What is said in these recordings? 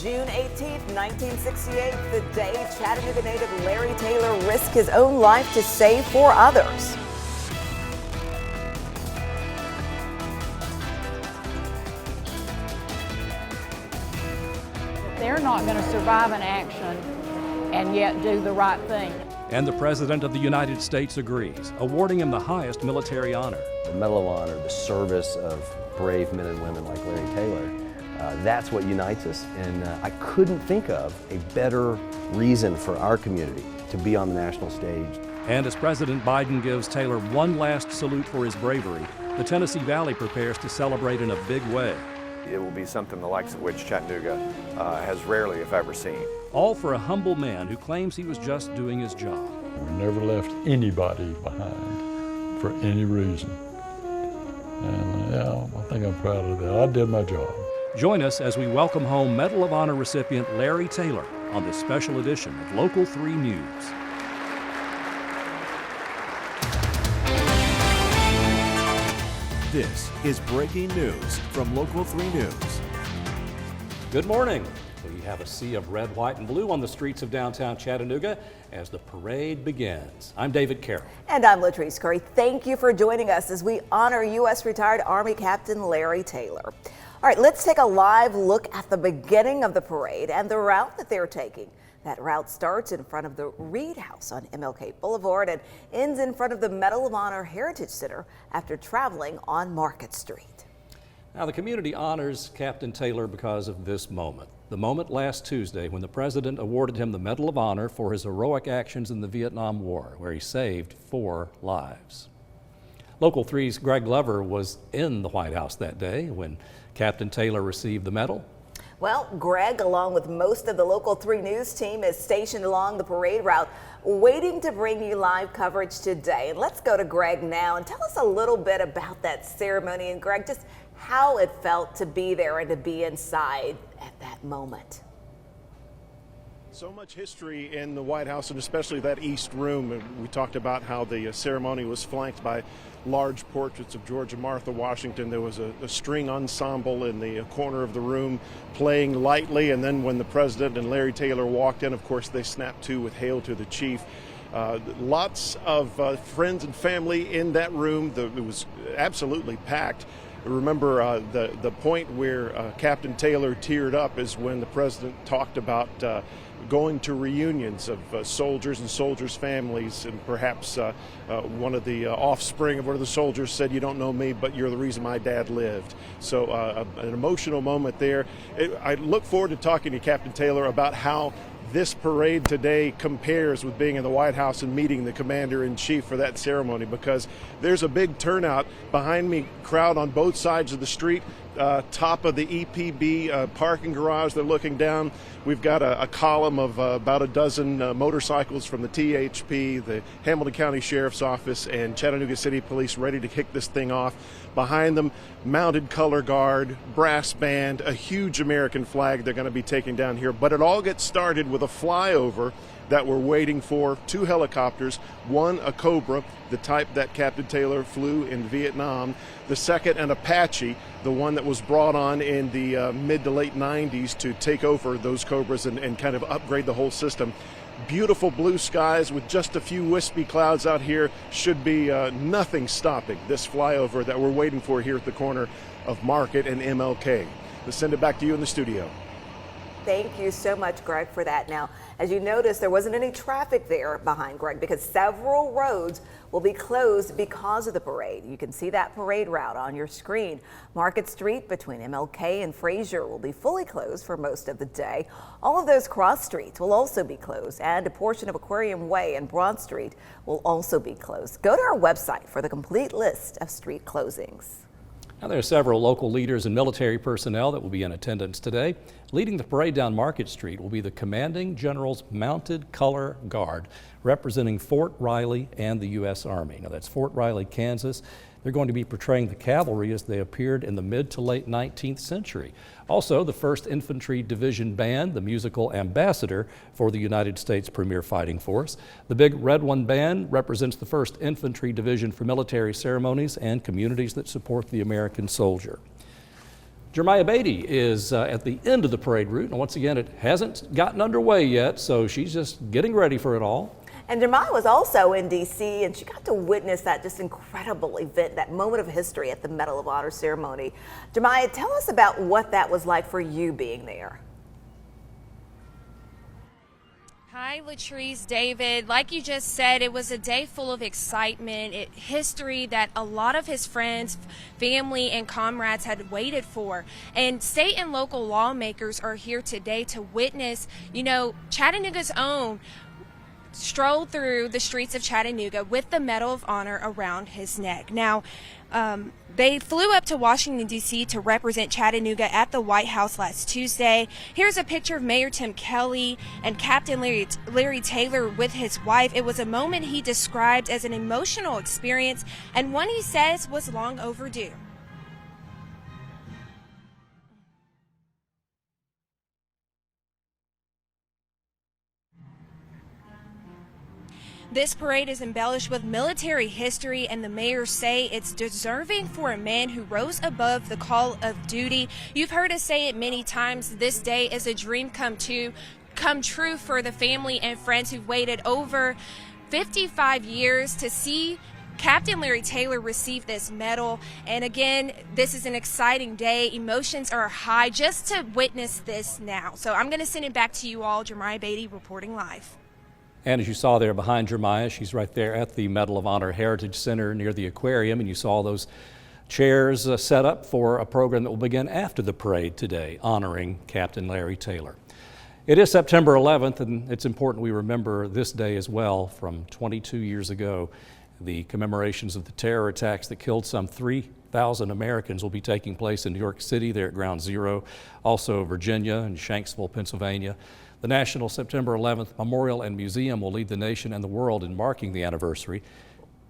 June 18th, 1968, the day Chattanooga native Larry Taylor risked his own life to save four others. They're not going to survive an action and yet do the right thing. And the President of the United States agrees, awarding him the highest military honor. The Medal of Honor, the service of brave men and women like Larry Taylor, that's what unites us. And I couldn't think of a better reason for our community to be on the national stage. And as President Biden gives Taylor one last salute for his bravery, the Tennessee Valley prepares to celebrate in a big way. It will be something the likes of which Chattanooga has rarely, if ever, seen. All for a humble man who claims he was just doing his job. We never left anybody behind for any reason. And yeah, I think I'm proud of that. I did my job. Join us as we welcome home Medal of Honor recipient Larry Taylor on this special edition of Local 3 News. This is breaking news from Local 3 News. Good morning. We have a sea of red, white, and blue on the streets of downtown Chattanooga as the parade begins. I'm David Carroll. And I'm Latrice Curry. Thank you for joining us as we honor U.S. retired Army Captain Larry Taylor. All right, let's take a live look at the beginning of the parade and the route that they're taking. That route starts in front of the Reed House on MLK Boulevard and ends in front of the Medal of Honor Heritage Center after traveling on Market Street. Now, the community honors Captain Taylor because of this moment. The moment last Tuesday when the President awarded him the Medal of Honor for his heroic actions in the Vietnam War, where he saved 4 lives. Local 3's Greg Glover was in the White House that day when Captain Taylor received the medal. Well, Greg, along with most of the Local 3 News team, is stationed along the parade route, waiting to bring you live coverage today. And let's go to Greg now and tell us a little bit about that ceremony. And Greg, just how it felt to be there and to be inside at that moment. So much history in the White House, and especially that East Room. We talked about how the ceremony was flanked by large portraits of George and Martha Washington. There was a string ensemble in the corner of the room playing lightly, and then when the President and Larry Taylor walked in, of course, they snapped to with "Hail to the Chief." Lots of friends and family in that room. It was absolutely packed. Remember, the point where Captain Taylor teared up is when the President talked about going to reunions of soldiers and soldiers' families, and perhaps one of the offspring of one of the soldiers said, "You don't know me, but you're the reason my dad lived." So an emotional moment there. I look forward to talking to Captain Taylor about how this parade today compares with being in the White House and meeting the Commander-in-Chief for that ceremony, because there's a big turnout behind me, crowd on both sides of the street, top of the EPB parking garage. They're looking down. We've got a column of about a dozen motorcycles from the THP, the Hamilton County Sheriff's Office, and Chattanooga City Police ready to kick this thing off. Behind them, mounted color guard, brass band, a huge American flag they're going to be taking down here. But it all gets started with a flyover that we're waiting for. 2 helicopters, one a Cobra, the type that Captain Taylor flew in Vietnam, the second an Apache, the one that was brought on in the mid to late 90s to take over those Cobras and kind of upgrade the whole system. Beautiful blue skies with just a few wispy clouds out here. Should be nothing stopping this flyover that we're waiting for here at the corner of Market and MLK. Let's send it back to you in the studio. Thank you so much, Greg, for that. Now, as you noticed, there wasn't any traffic there behind Greg because several roads will be closed because of the parade. You can see that parade route on your screen. Market Street between MLK and Frazier will be fully closed for most of the day. All of those cross streets will also be closed, and a portion of Aquarium Way and Broad Street will also be closed. Go to our website for the complete list of street closings. Now, there are several local leaders and military personnel that will be in attendance today. Leading the parade down Market Street will be the Commanding General's Mounted Color Guard, representing Fort Riley and the U.S. Army. Now, that's Fort Riley, Kansas. They're going to be portraying the cavalry as they appeared in the mid to late 19th century. Also, the 1st Infantry Division Band, the musical ambassador for the United States Premier Fighting Force. The Big Red One Band represents the 1st Infantry Division for military ceremonies and communities that support the American soldier. Jeremiah Beatty is at the end of the parade route, and once again, it hasn't gotten underway yet, so she's just getting ready for it all. And Jeremiah was also in D.C., and she got to witness that just incredible event, that moment of history at the Medal of Honor ceremony. Jeremiah, tell us about what that was like for you being there. Hi, Latrice, David. Like you just said, it was a day full of excitement, history that a lot of his friends, family, and comrades had waited for. And state and local lawmakers are here today to witness, Chattanooga's own strolled through the streets of Chattanooga with the Medal of Honor around his neck. Now, they flew up to Washington, D.C. to represent Chattanooga at the White House last Tuesday. Here's a picture of Mayor Tim Kelly and Captain Larry Taylor with his wife. It was a moment he described as an emotional experience and one he says was long overdue. This parade is embellished with military history, and the mayors say it's deserving for a man who rose above the call of duty. You've heard us say it many times. This day is a dream come true for the family and friends who've waited over 55 years to see Captain Larry Taylor receive this medal. And again, this is an exciting day. Emotions are high just to witness this now. So I'm going to send it back to you all. Jeremiah Beatty reporting live. And as you saw there behind Jeremiah, she's right there at the Medal of Honor Heritage Center near the aquarium, and you saw those chairs set up for a program that will begin after the parade today, honoring Captain Larry Taylor. It is September 11th, and it's important we remember this day as well from 22 years ago. The commemorations of the terror attacks that killed some 3,000 Americans will be taking place in New York City there at Ground Zero, also Virginia and Shanksville, Pennsylvania. The National September 11th Memorial and Museum will lead the nation and the world in marking the anniversary.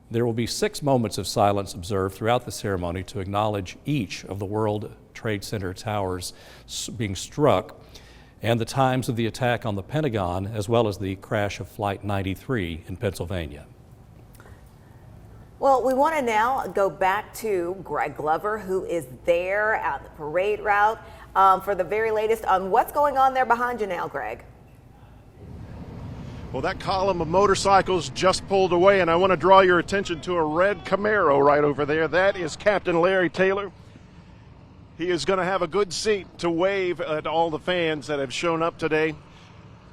There will be 6 moments of silence observed throughout the ceremony to acknowledge each of the World Trade Center towers being struck and the times of the attack on the Pentagon, as well as the crash of Flight 93 in Pennsylvania. Well, we want to now go back to Greg Glover, who is there at the parade route for the very latest on what's going on there behind you now, Greg. Well, that column of motorcycles just pulled away, and I want to draw your attention to a red Camaro right over there. That is Captain Larry Taylor. He is going to have a good seat to wave at all the fans that have shown up today.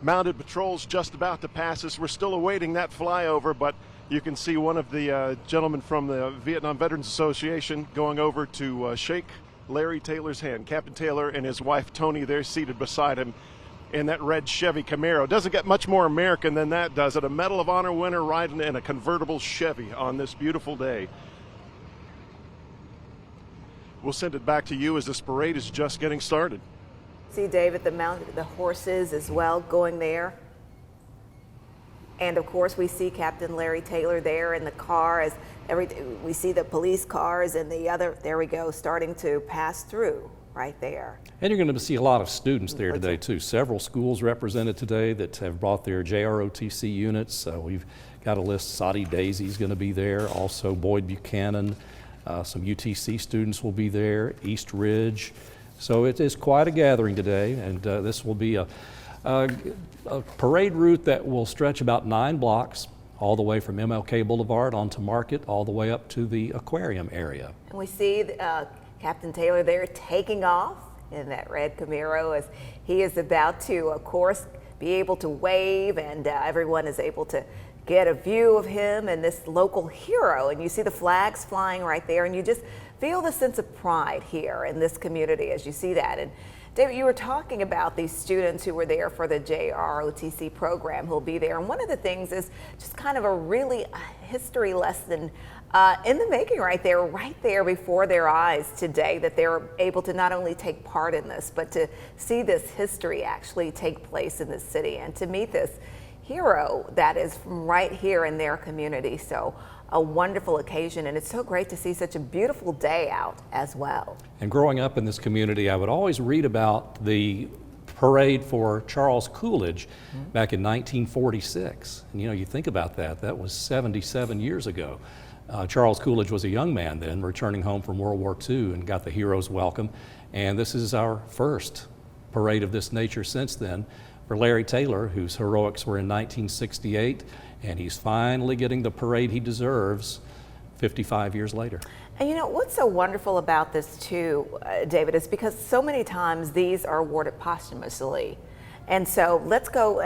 Mounted patrols just about to pass us. We're still awaiting that flyover, but you can see one of the gentlemen from the Vietnam Veterans Association going over to shake Larry Taylor's hand. Captain Taylor and his wife Tony, they're seated beside him in that red Chevy Camaro. Doesn't get much more American than that, does it? A Medal of Honor winner riding in a convertible Chevy on this beautiful day. We'll send it back to you as this parade is just getting started. See, David, the horses as well going there. And of course, we see Captain Larry Taylor there in the car as we see the police cars and the other, there we go, starting to pass through right there. And you're going to see a lot of students there today too. Several schools represented today that have brought their JROTC units. We've got a list. Soddy Daisy's going to be there. Also Boyd Buchanan. Some UTC students will be there. East Ridge. So it is quite a gathering today, and this will be a parade route that will stretch about 9 blocks all the way from MLK Boulevard onto Market all the way up to the aquarium area. And we see Captain Taylor there taking off in that red Camaro as he is about to, of course, be able to wave, and everyone is able to get a view of him and this local hero. And you see the flags flying right there, and you just feel the sense of pride here in this community as you see that. And David, you were talking about these students who were there for the JROTC program who'll be there. And one of the things is just kind of a really history lesson in the making right there before their eyes today, that they're able to not only take part in this, but to see this history actually take place in this city and to meet this hero that is from right here in their community. So a wonderful occasion, and it's so great to see such a beautiful day out as well. And growing up in this community, I would always read about the parade for Charles Coolidge back in 1946. And you know, you think about that, that was 77 years ago. Charles Coolidge was a young man then, returning home from World War II, and got the hero's welcome. And this is our first parade of this nature since then for Larry Taylor, whose heroics were in 1968, and he's finally getting the parade he deserves 55 years later. And you know, what's so wonderful about this too, David, is because so many times these are awarded posthumously. And so let's go,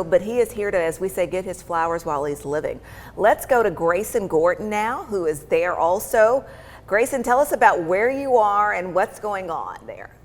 but he is here to, as we say, get his flowers while he's living. Let's go to Grayson Gordon now, who is there also. Grayson, tell us about where you are and what's going on there.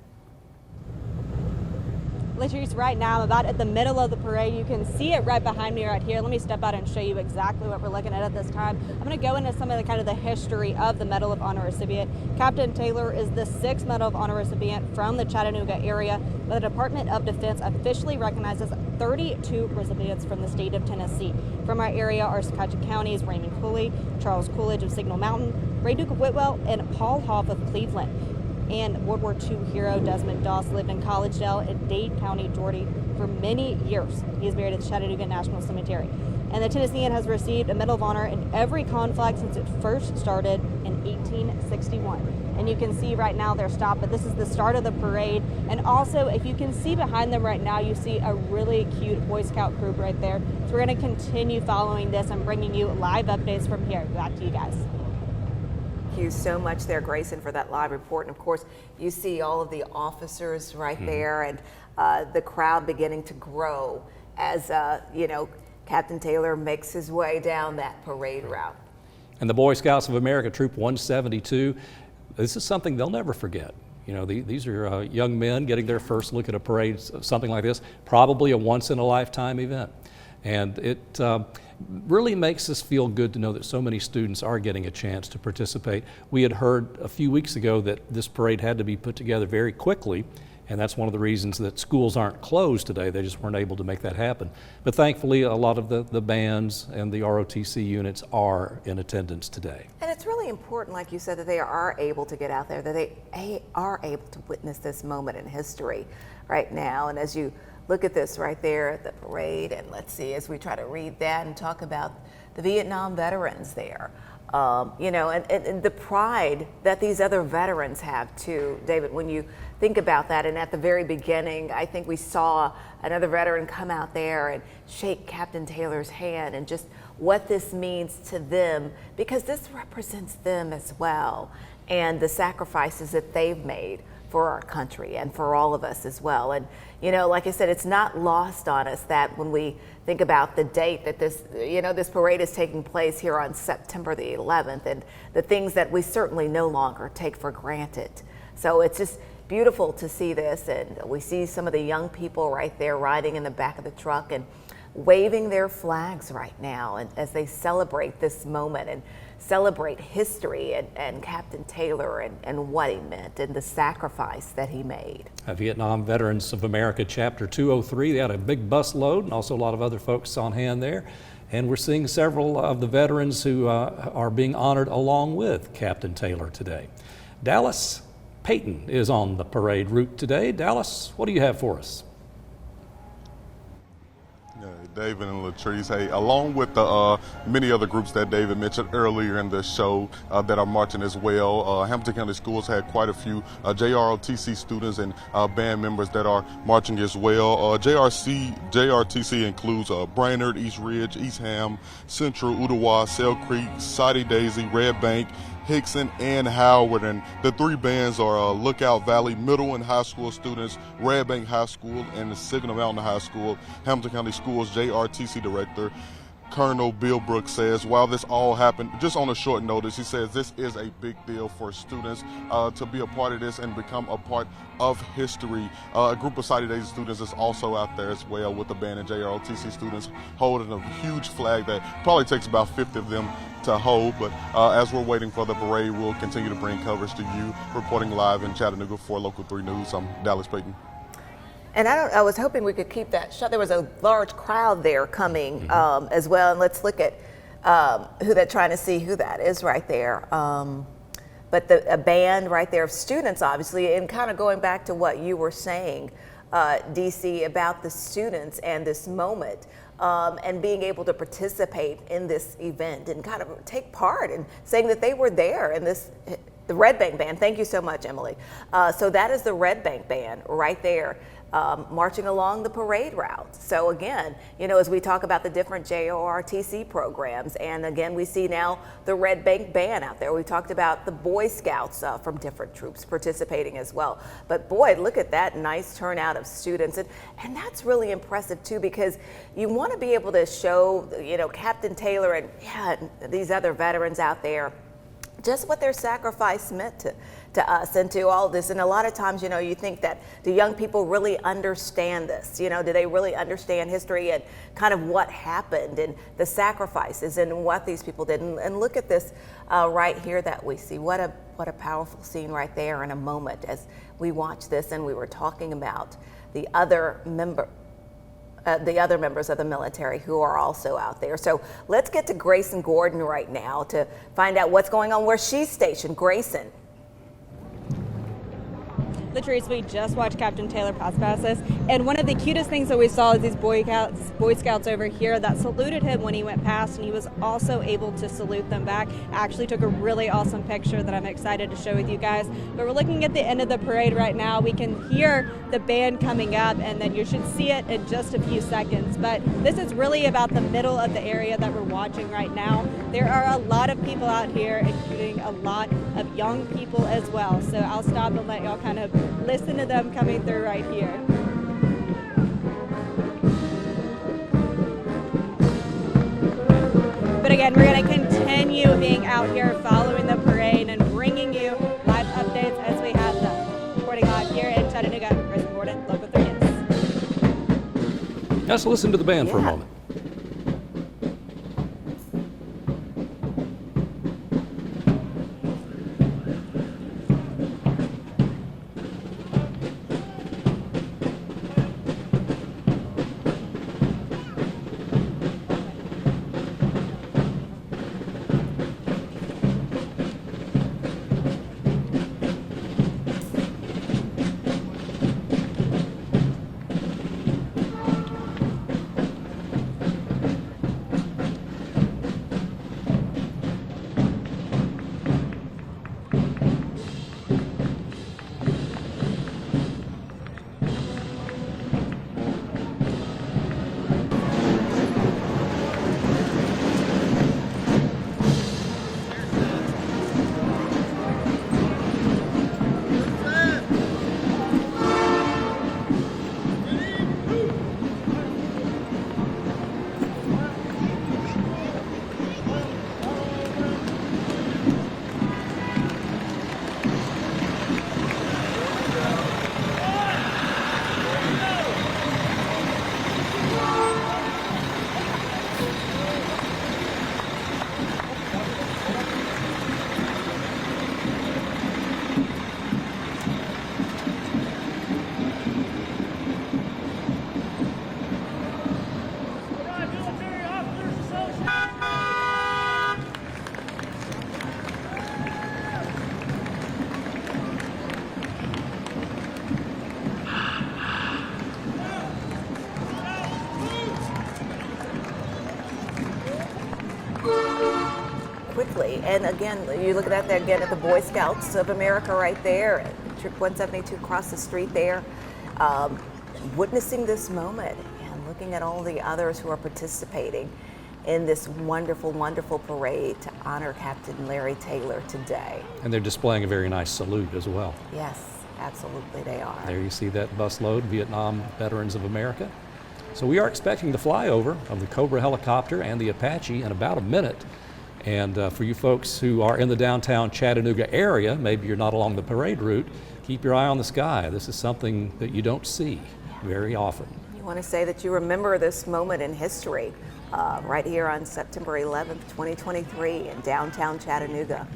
Latrice, right now I'm about at the middle of the parade. You can see it right behind me right here. Let me step out and show you exactly what we're looking at this time. I'm going to go into some of the kind of the history of the Medal of Honor recipient. Captain Taylor is the 6th Medal of Honor recipient from the Chattanooga area. The Department of Defense officially recognizes 32 recipients from the state of Tennessee. From our area are Scottsdale County's Raymond Cooley, Charles Coolidge of Signal Mountain, Ray Duke of Whitwell, and Paul Hoff of Cleveland. And World War II hero Desmond Doss lived in Collegedale in Dade County, Georgia for many years. He is buried at the Chattanooga National Cemetery. And the Tennessean has received a Medal of Honor in every conflict since it first started in 1861. And you can see right now they're stopped, but this is the start of the parade. And also, if you can see behind them right now, you see a really cute Boy Scout group right there. So we're going to continue following this and bringing you live updates from here. Back to you guys. Thank you so much there, Grayson, for that live report. And of course, you see all of the officers right there, and the crowd beginning to grow as, you know, Captain Taylor makes his way down that parade route. And the Boy Scouts of America, Troop 172, this is something they'll never forget. You know, these are young men getting their first look at a parade, something like this, probably a once-in-a-lifetime event. And it really makes us feel good to know that so many students are getting a chance to participate. We had heard a few weeks ago that this parade had to be put together very quickly, and that's one of the reasons that schools aren't closed today. They just weren't able to make that happen. But thankfully, a lot of the bands and the ROTC units are in attendance today. And it's really important, like you said, that they are able to get out there, that they are able to witness this moment in history right now. And as you look at this right there at the parade, and let's see, as we try to read that and talk about the Vietnam veterans there, you know, and the pride that these other veterans have too, David, when you think about that. And at the very beginning, I think we saw another veteran come out there and shake Captain Taylor's hand, and just what this means to them, because this represents them as well, and the sacrifices that they've made for our country and for all of us as well. And you know, like I said, it's not lost on us that when we think about the date that this, you know, this parade is taking place here on September the 11th, and the things that we certainly no longer take for granted. So it's just beautiful to see this, and we see some of the young people right there riding in the back of the truck and waving their flags right now, and as they celebrate this moment and celebrate history and Captain Taylor and what he meant and the sacrifice that he made. Vietnam Veterans of America Chapter 203, they had a big bus load and also a lot of other folks on hand there. And we're seeing several of the veterans who are being honored along with Captain Taylor today. Dallas Payton is on the parade route today. Dallas, what do you have for us? David and Latrice, hey, along with the many other groups that David mentioned earlier in the show that are marching as well, Hamilton County Schools had quite a few JROTC students and band members that are marching as well. JRTC includes Brainerd, East Ridge, East Ham, Central, Ottawa, Sale Creek, Soddy Daisy, Red Bank, Hickson, and Howard, and the three bands are Lookout Valley Middle and High School students, Red Bank High School, and the Signal Mountain High School. Hamilton County Schools JRTC Director Colonel Bill Brooks says, while this all happened just on a short notice, he says this is a big deal for students to be a part of this and become a part of history. A group of Soddy Daisy students is also out there as well with the band and JROTC students holding a huge flag that probably takes about 50 of them to hold. But as we're waiting for the parade, we'll continue to bring coverage to you. Reporting live in Chattanooga for Local 3 News, I'm Dallas Payton. And I was hoping we could keep that shut. There was a large crowd there coming as well. And let's look at who they're trying to see who that is right there. But a band right there of students, obviously, and kind of going back to what you were saying, DC, about the students and this moment and being able to participate in this event and kind of take part and saying that they were there in this. The Red Bank Band, thank you so much, Emily. So that is the Red Bank Band right there, marching along the parade route. So again, you know, as we talk about the different JORTC programs, and again, we see now the Red Bank Band out there. We talked about the Boy Scouts from different troops participating as well. But boy, look at that nice turnout of students. And that's really impressive too, because you want to be able to show, you know, Captain Taylor and these other veterans out there just what their sacrifice meant to us and to all this. And a lot of times, you know, you think that do young people really understand this? You know, do they really understand history and kind of what happened and the sacrifices and what these people did? And look at this right here that we see. What a powerful scene right there in a moment as we watch this. And we were talking about the other members of the military who are also out there. So let's get to Grayson Gordon right now to find out what's going on where she's stationed. Grayson. Latrice, we just watched Captain Taylor pass us, and one of the cutest things that we saw is these Boy Scouts over here that saluted him when he went past, and he was also able to salute them back. Actually took a really awesome picture that I'm excited to show with you guys. But we're looking at the end of the parade right now. We can hear the band coming up, and then you should see it in just a few seconds. But this is really about the middle of the area that we're watching right now. There are a lot of people out here, including a lot of young people as well. So I'll stop and let y'all kind of listen to them coming through right here. But again, we're going to continue being out here following the parade and bringing you live updates as we have them. Reporting live here in Chattanooga, Grayson Gordon, Local 3 News. Let's listen to the band for a moment. Quickly, and again, you look at that again at the Boy Scouts of America right there, Troop 172 across the street there, witnessing this moment and looking at all the others who are participating in this wonderful, wonderful parade to honor Captain Larry Taylor today. And they're displaying a very nice salute as well. Yes, absolutely they are. There you see that busload, Vietnam Veterans of America. So we are expecting the flyover of the Cobra helicopter and the Apache in about a minute. And for you folks who are in the downtown Chattanooga area, maybe you're not along the parade route, keep your eye on the sky. This is something that you don't see very often. You want to say that you remember this moment in history right here on September 11th, 2023 in downtown Chattanooga.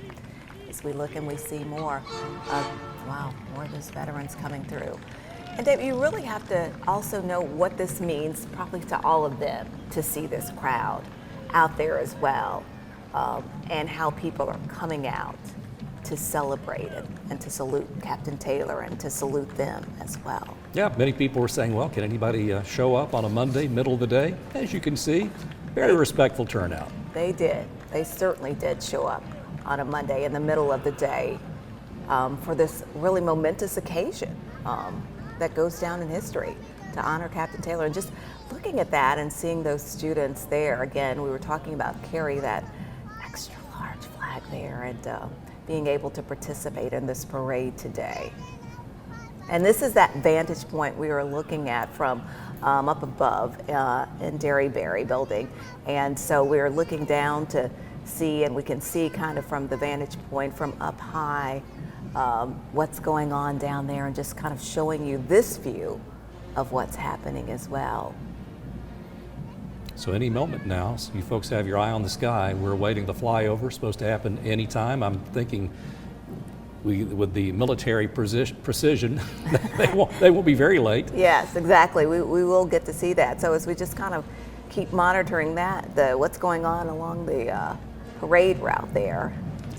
As we look and we see more of those veterans coming through. And Dave, you really have to also know what this means probably to all of them to see this crowd out there as well. And how people are coming out to celebrate it and to salute Captain Taylor and to salute them as well. Yeah, many people were saying, well, can anybody show up on a Monday, middle of the day? As you can see, very respectful turnout. They did. They certainly did show up on a Monday in the middle of the day for this really momentous occasion that goes down in history to honor Captain Taylor. And just looking at that and seeing those students there, again, we were talking about Carrie, that extra large flag there, and being able to participate in this parade today. And this is that vantage point we were looking at from up above in Derryberry building. And so we're looking down to see, and we can see kind of from the vantage point from up high what's going on down there, and just kind of showing you this view of what's happening as well. So any moment now, so you folks have your eye on the sky. We're awaiting the flyover, supposed to happen anytime. I'm thinking with the military precision, they won't be very late. Yes, exactly. We will get to see that. So as we just kind of keep monitoring that, what's going on along the parade route there.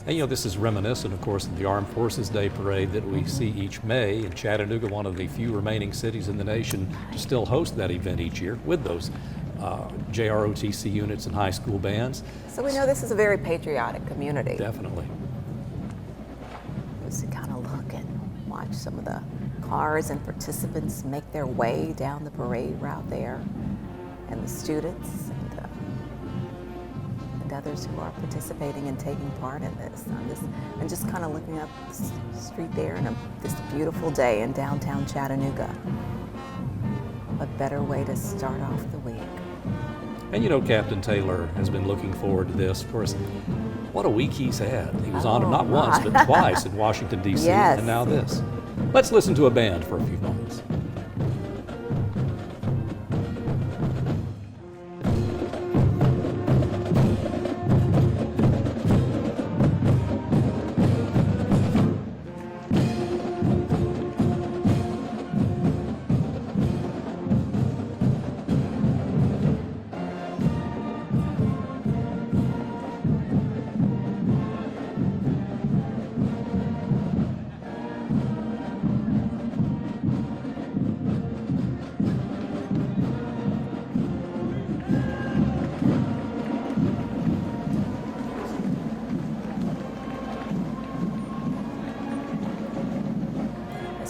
And you know, this is reminiscent, of course, of the Armed Forces Day Parade that we see each May in Chattanooga, one of the few remaining cities in the nation to still host that event each year with those JROTC units and high school bands. So we know this is a very patriotic community. Definitely. Just to kind of look and watch some of the cars and participants make their way down the parade route there, and the students and others who are participating and taking part in this. I'm just kind of looking up the street there, and this beautiful day in downtown Chattanooga. What better way to start off the week? And you know, Captain Taylor has been looking forward to this. Of course, what a week he's had. He was honored not once, but twice in Washington, D.C., yes. And now this. Let's listen to a band for a few moments.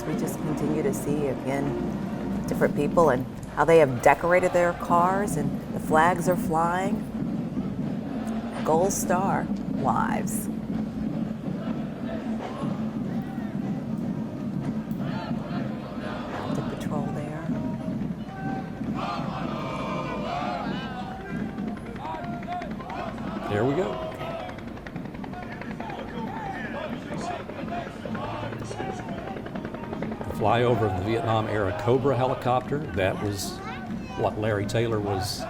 We just continue to see again different people and how they have decorated their cars, and the flags are flying. Gold Star Wives. The patrol there. There we go. Flyover of the Vietnam-era Cobra helicopter. That was what Larry Taylor was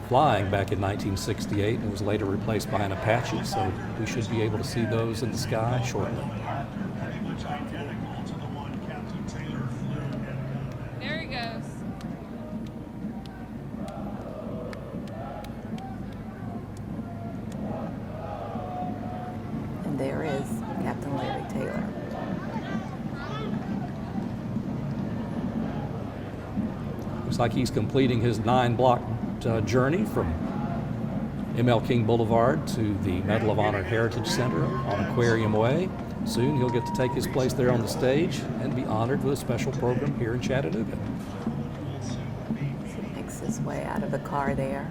flying back in 1968, and was later replaced by an Apache, so we should be able to see those in the sky shortly. There he goes. And there is Captain Larry Taylor. Looks like he's completing his 9-block journey from M.L. King Boulevard to the Medal of Honor Heritage Center on Aquarium Way. Soon he'll get to take his place there on the stage and be honored with a special program here in Chattanooga. He makes his way out of the car there.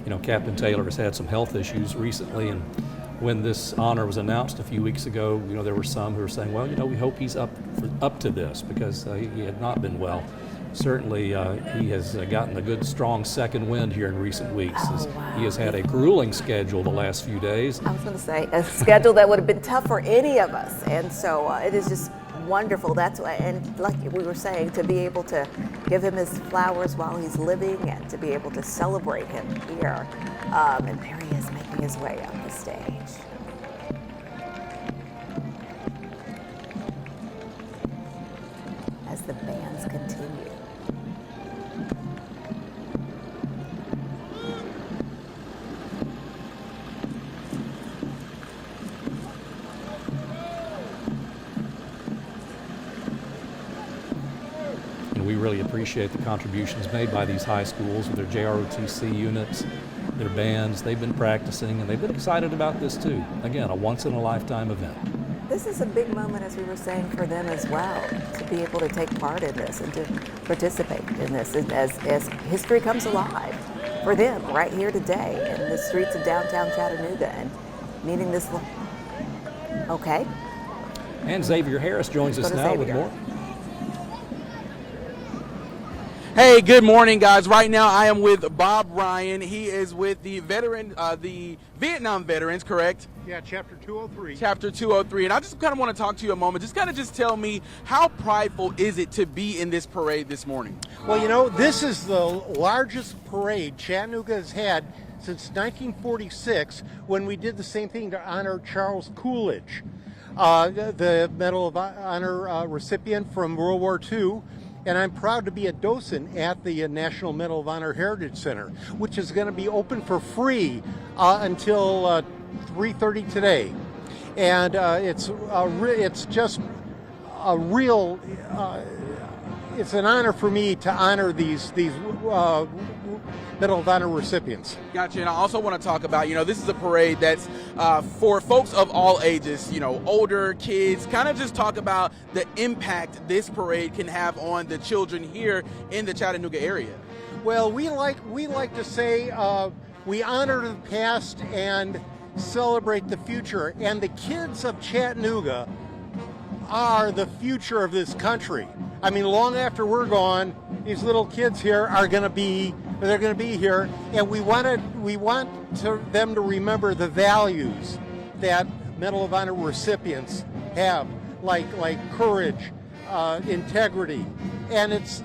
You know, Captain Taylor has had some health issues recently, and when this honor was announced a few weeks ago, you know, there were some who were saying, well, you know, we hope he's up to this, because he had not been well. Certainly, he has gotten a good, strong second wind here in recent weeks. Wow. He has had a grueling schedule the last few days. I was going to say, a schedule that would have been tough for any of us. And so it is just wonderful. That's why, and like we were saying, to be able to give him his flowers while he's living, and to be able to celebrate him here. And there he is, making his way up the stage. as the bands continue. And we really appreciate the contributions made by these high schools with their JROTC units, their bands. They've been practicing and they've been excited about this too. Again, a once-in-a-lifetime event. This is a big moment, as we were saying, for them as well, to be able to take part in this and to participate in this as history comes alive for them right here today in the streets of downtown Chattanooga and meeting this. Okay. And Xavier Harris joins us now with more. Hey, good morning, guys. Right now, I am with Bob Ryan. He is with the Vietnam veterans, correct? Yeah, Chapter 203. Chapter 203. And I just kind of want to talk to you a moment. Just tell me, how prideful is it to be in this parade this morning? Well, you know, this is the largest parade Chattanooga has had since 1946, when we did the same thing to honor Charles Coolidge, the Medal of Honor recipient from World War II. And I'm proud to be a docent at the National Medal of Honor Heritage Center, which is going to be open for free until 3:30 today. And it's just a real, it's an honor for me to honor these Medal of Honor recipients. Gotcha. And I also want to talk about, this is a parade that's for folks of all ages, older, kids, kind of just talk about the impact this parade can have on the children here in the Chattanooga area. Well, we like to say we honor the past and celebrate the future. And the kids of Chattanooga are the future of this country. I mean, long after we're gone, these little kids here are going to be here, and we want them to remember the values that Medal of Honor recipients have, like courage, integrity, and it's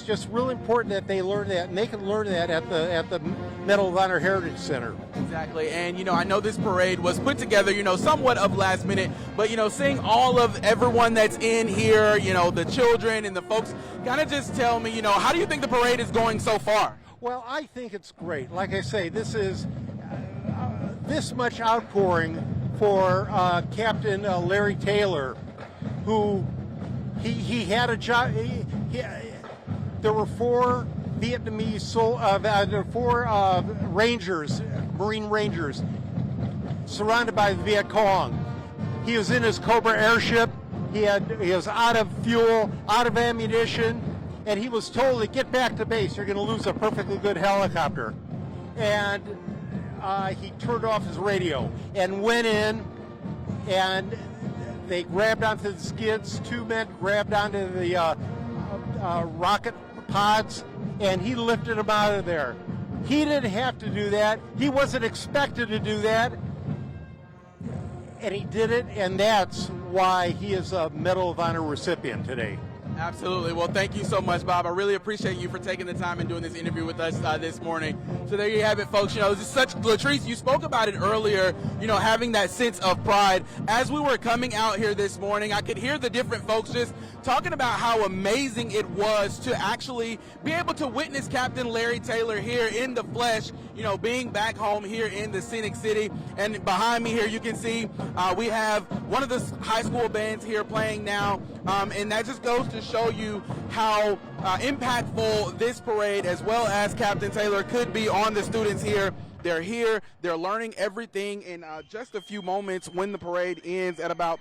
just really important that they learn that, and they can learn that at the Medal of Honor Heritage Center. Exactly, and I know this parade was put together, somewhat of last minute, but seeing all of everyone that's in here, the children and the folks, kind of just tell me, how do you think the parade is going so far? Well, I think it's great. Like I say, this is this much outpouring for Captain Larry Taylor, who he had a job. There were 4 Vietnamese Rangers, Marine Rangers, surrounded by the Viet Cong. He was in his Cobra airship. He was out of fuel, out of ammunition, and he was told to get back to base. You're going to lose a perfectly good helicopter. And he turned off his radio and went in, and they grabbed onto the skids. 2 men grabbed onto the rocket pods, and he lifted them out of there. He didn't have to do that. He wasn't expected to do that, and he did it, and that's why he is a Medal of Honor recipient today. Absolutely. Well, thank you so much, Bob. I really appreciate you for taking the time and doing this interview with us this morning. So there you have it, folks. This is such, Latrice, you spoke about it earlier, having that sense of pride. As we were coming out here this morning, I could hear the different folks just talking about how amazing it was to actually be able to witness Captain Larry Taylor here in the flesh, being back home here in the Scenic City. And behind me here, you can see we have one of the high school bands here playing now. And that just goes to show you how impactful this parade, as well as Captain Taylor, could be on the students here. They're here, they're learning everything in just a few moments when the parade ends at about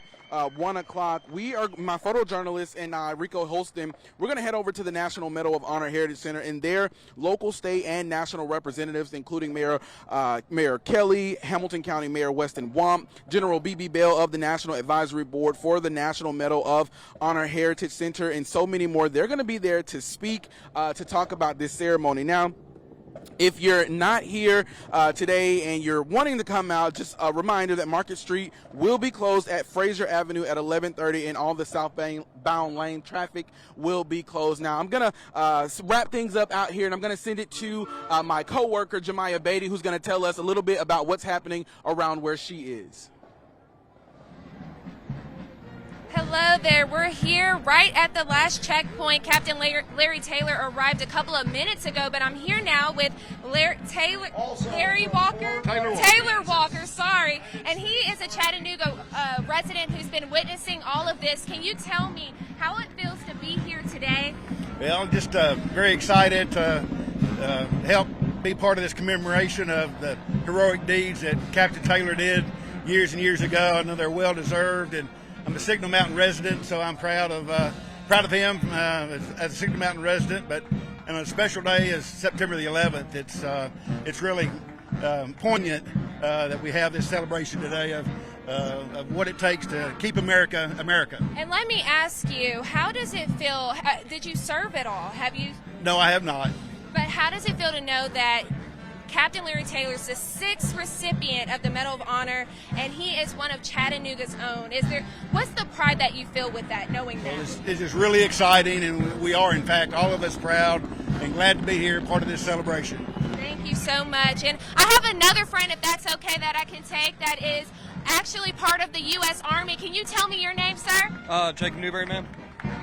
1 o'clock. My photojournalist and Rico Holston, we're going to head over to the National Medal of Honor Heritage Center, and their local, state, and national representatives, including Mayor Kelly, Hamilton County Mayor Weston Wamp, General B.B. Bell of the National Advisory Board for the National Medal of Honor Heritage Center, and so many more. They're going to be there to speak, to talk about this ceremony. Now, if you're not here today and you're wanting to come out, just a reminder that Market Street will be closed at Fraser Avenue at 11:30, and all the southbound lane traffic will be closed. Now, I'm going to wrap things up out here, and I'm going to send it to my coworker, Jemiah Beatty, who's going to tell us a little bit about what's happening around where she is. Hello there. We're here right at the last checkpoint. Captain Larry Taylor arrived a couple of minutes ago, but I'm here now with Taylor Walker, sorry. And he is a Chattanooga resident who's been witnessing all of this. Can you tell me how it feels to be here today? Well, just very excited to help be part of this commemoration of the heroic deeds that Captain Taylor did years and years ago. I know they're well deserved, and I'm a Signal Mountain resident, so I'm proud of him as a Signal Mountain resident. But on a special day as September the 11th, it's really poignant that we have this celebration today of what it takes to keep America, America. And let me ask you, how does it feel? Did you serve at all? Have you? No, I have not. But how does it feel to know that Captain Larry Taylor is the 6th recipient of the Medal of Honor, and he is one of Chattanooga's own? What's the pride that you feel with that, knowing that? Well, it's just really exciting, and we are, in fact, all of us proud and glad to be here, part of this celebration. Thank you so much. And I have another friend, if that's okay, that I can take that is actually part of the U.S. Army. Can you tell me your name, sir? Jacob Newberry, ma'am.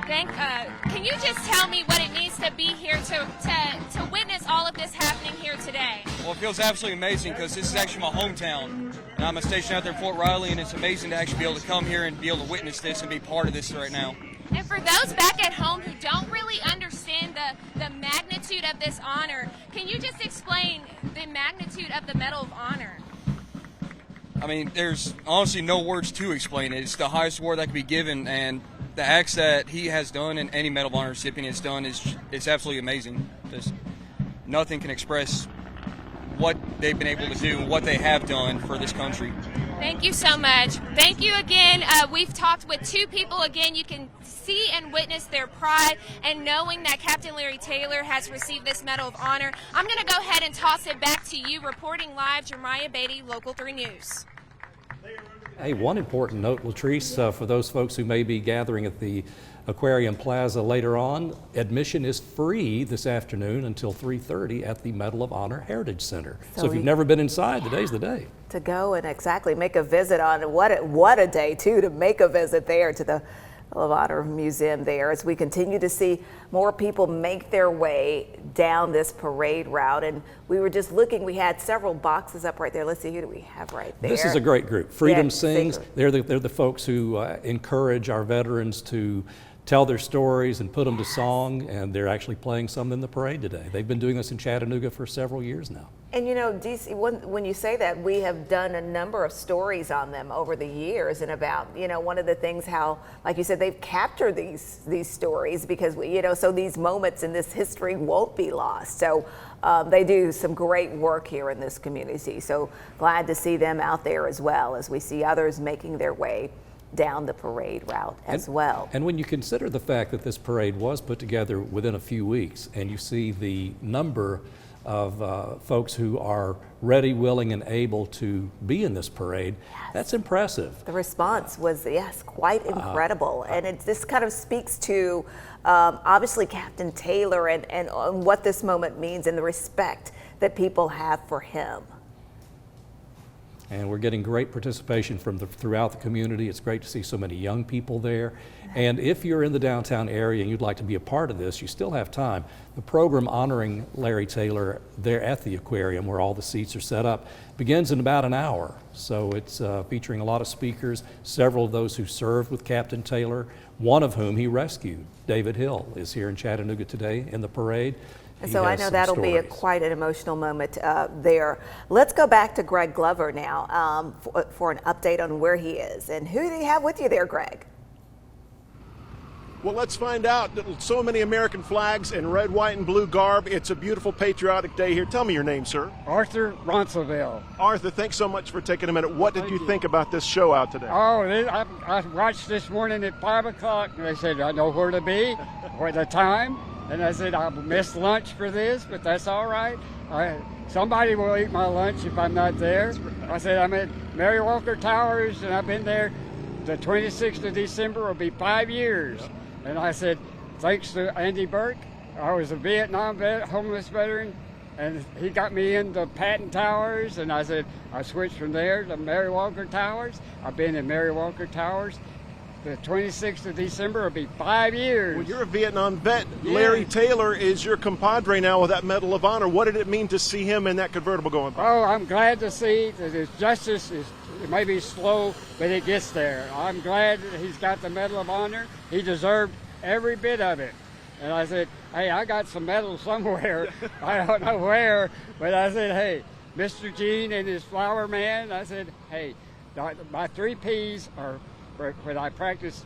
Can you just tell me what it means to be here to witness all of this happening here today? Well, it feels absolutely amazing because this is actually my hometown. And I'm stationed out there in Fort Riley, and it's amazing to actually be able to come here and be able to witness this and be part of this right now. And for those back at home who don't really understand the magnitude of this honor, can you just explain the magnitude of the Medal of Honor? I mean, there's honestly no words to explain it. It's the highest award that can be given, and the acts that he has done and any Medal of Honor recipient has done it's absolutely amazing. Just nothing can express what they've been able to do and what they have done for this country. Thank you so much. Thank you again. We've talked with two people. Again, you can see and witness their pride and knowing that Captain Larry Taylor has received this Medal of Honor. I'm going to go ahead and toss it back to you. Reporting live, Jeremiah Beatty, Local 3 News. Hey, one important note, Latrice, for those folks who may be gathering at the Aquarium Plaza later on, admission is free this afternoon until 3:30 at the Medal of Honor Heritage Center. So if you've never been inside, today's the day. To go and exactly make a visit on what a day too to make a visit there to the Medal of Honor Museum there as we continue to see more people make their way down this parade route. And we were just looking, we had several boxes up right there. Let's see, who do we have right there? This is a great group. Freedom Sings. They're the folks who encourage our veterans to tell their stories and put them to song, and they're actually playing some in the parade today. They've been doing this in Chattanooga for several years now. And you know, DC, when you say that, we have done a number of stories on them over the years, and about, you know, one of the things how, like you said, they've captured these stories because, so these moments in this history won't be lost. So they do some great work here in this community. So glad to see them out there as well as we see others making their way down the parade route as well. And when you consider the fact that this parade was put together within a few weeks, and you see the number of folks who are ready, willing, and able to be in this parade, that's impressive. The response was, yes, quite incredible. And this kind of speaks to, obviously, Captain Taylor and what this moment means and the respect that people have for him. And we're getting great participation from throughout the community. It's great to see so many young people there. And if you're in the downtown area and you'd like to be a part of this, you still have time. The program honoring Larry Taylor there at the aquarium, where all the seats are set up, begins in about an hour. So it's featuring a lot of speakers, several of those who served with Captain Taylor, one of whom he rescued. David Hill is here in Chattanooga today in the parade. And so I know that'll be quite an emotional moment there. Let's go back to Greg Glover now for an update on where he is. And who do you have with you there, Greg? Well, let's find out. So many American flags in red, white, and blue garb. It's a beautiful patriotic day here. Tell me your name, sir. Arthur Ronceville. Arthur, thanks so much for taking a minute. What did you think about this show out today? Oh, I watched this morning at 5 o'clock, and I said, I know where to be, or the time. And I said, I'll miss lunch for this, but that's all right. Somebody will eat my lunch if I'm not there. I said, I'm at Mary Walker Towers, and I've been there. The 26th of December will be 5 years. And I said, thanks to Andy Burke, I was a Vietnam homeless veteran, and he got me into Patton Towers, and I said, I switched from there to Mary Walker Towers. I've been in Mary Walker Towers the 26th of December will be 5 years. Well, you're a Vietnam vet. Yes. Larry Taylor is your compadre now with that Medal of Honor. What did it mean to see him in that convertible going by? Oh, I'm glad to see that his justice is, it may be slow, but it gets there. I'm glad that he's got the Medal of Honor. He deserved every bit of it. And I said, hey, I got some medals somewhere. I don't know where, but I said, hey, Mr. Gene and his flower man, I said, hey, my 3 P's are when I practice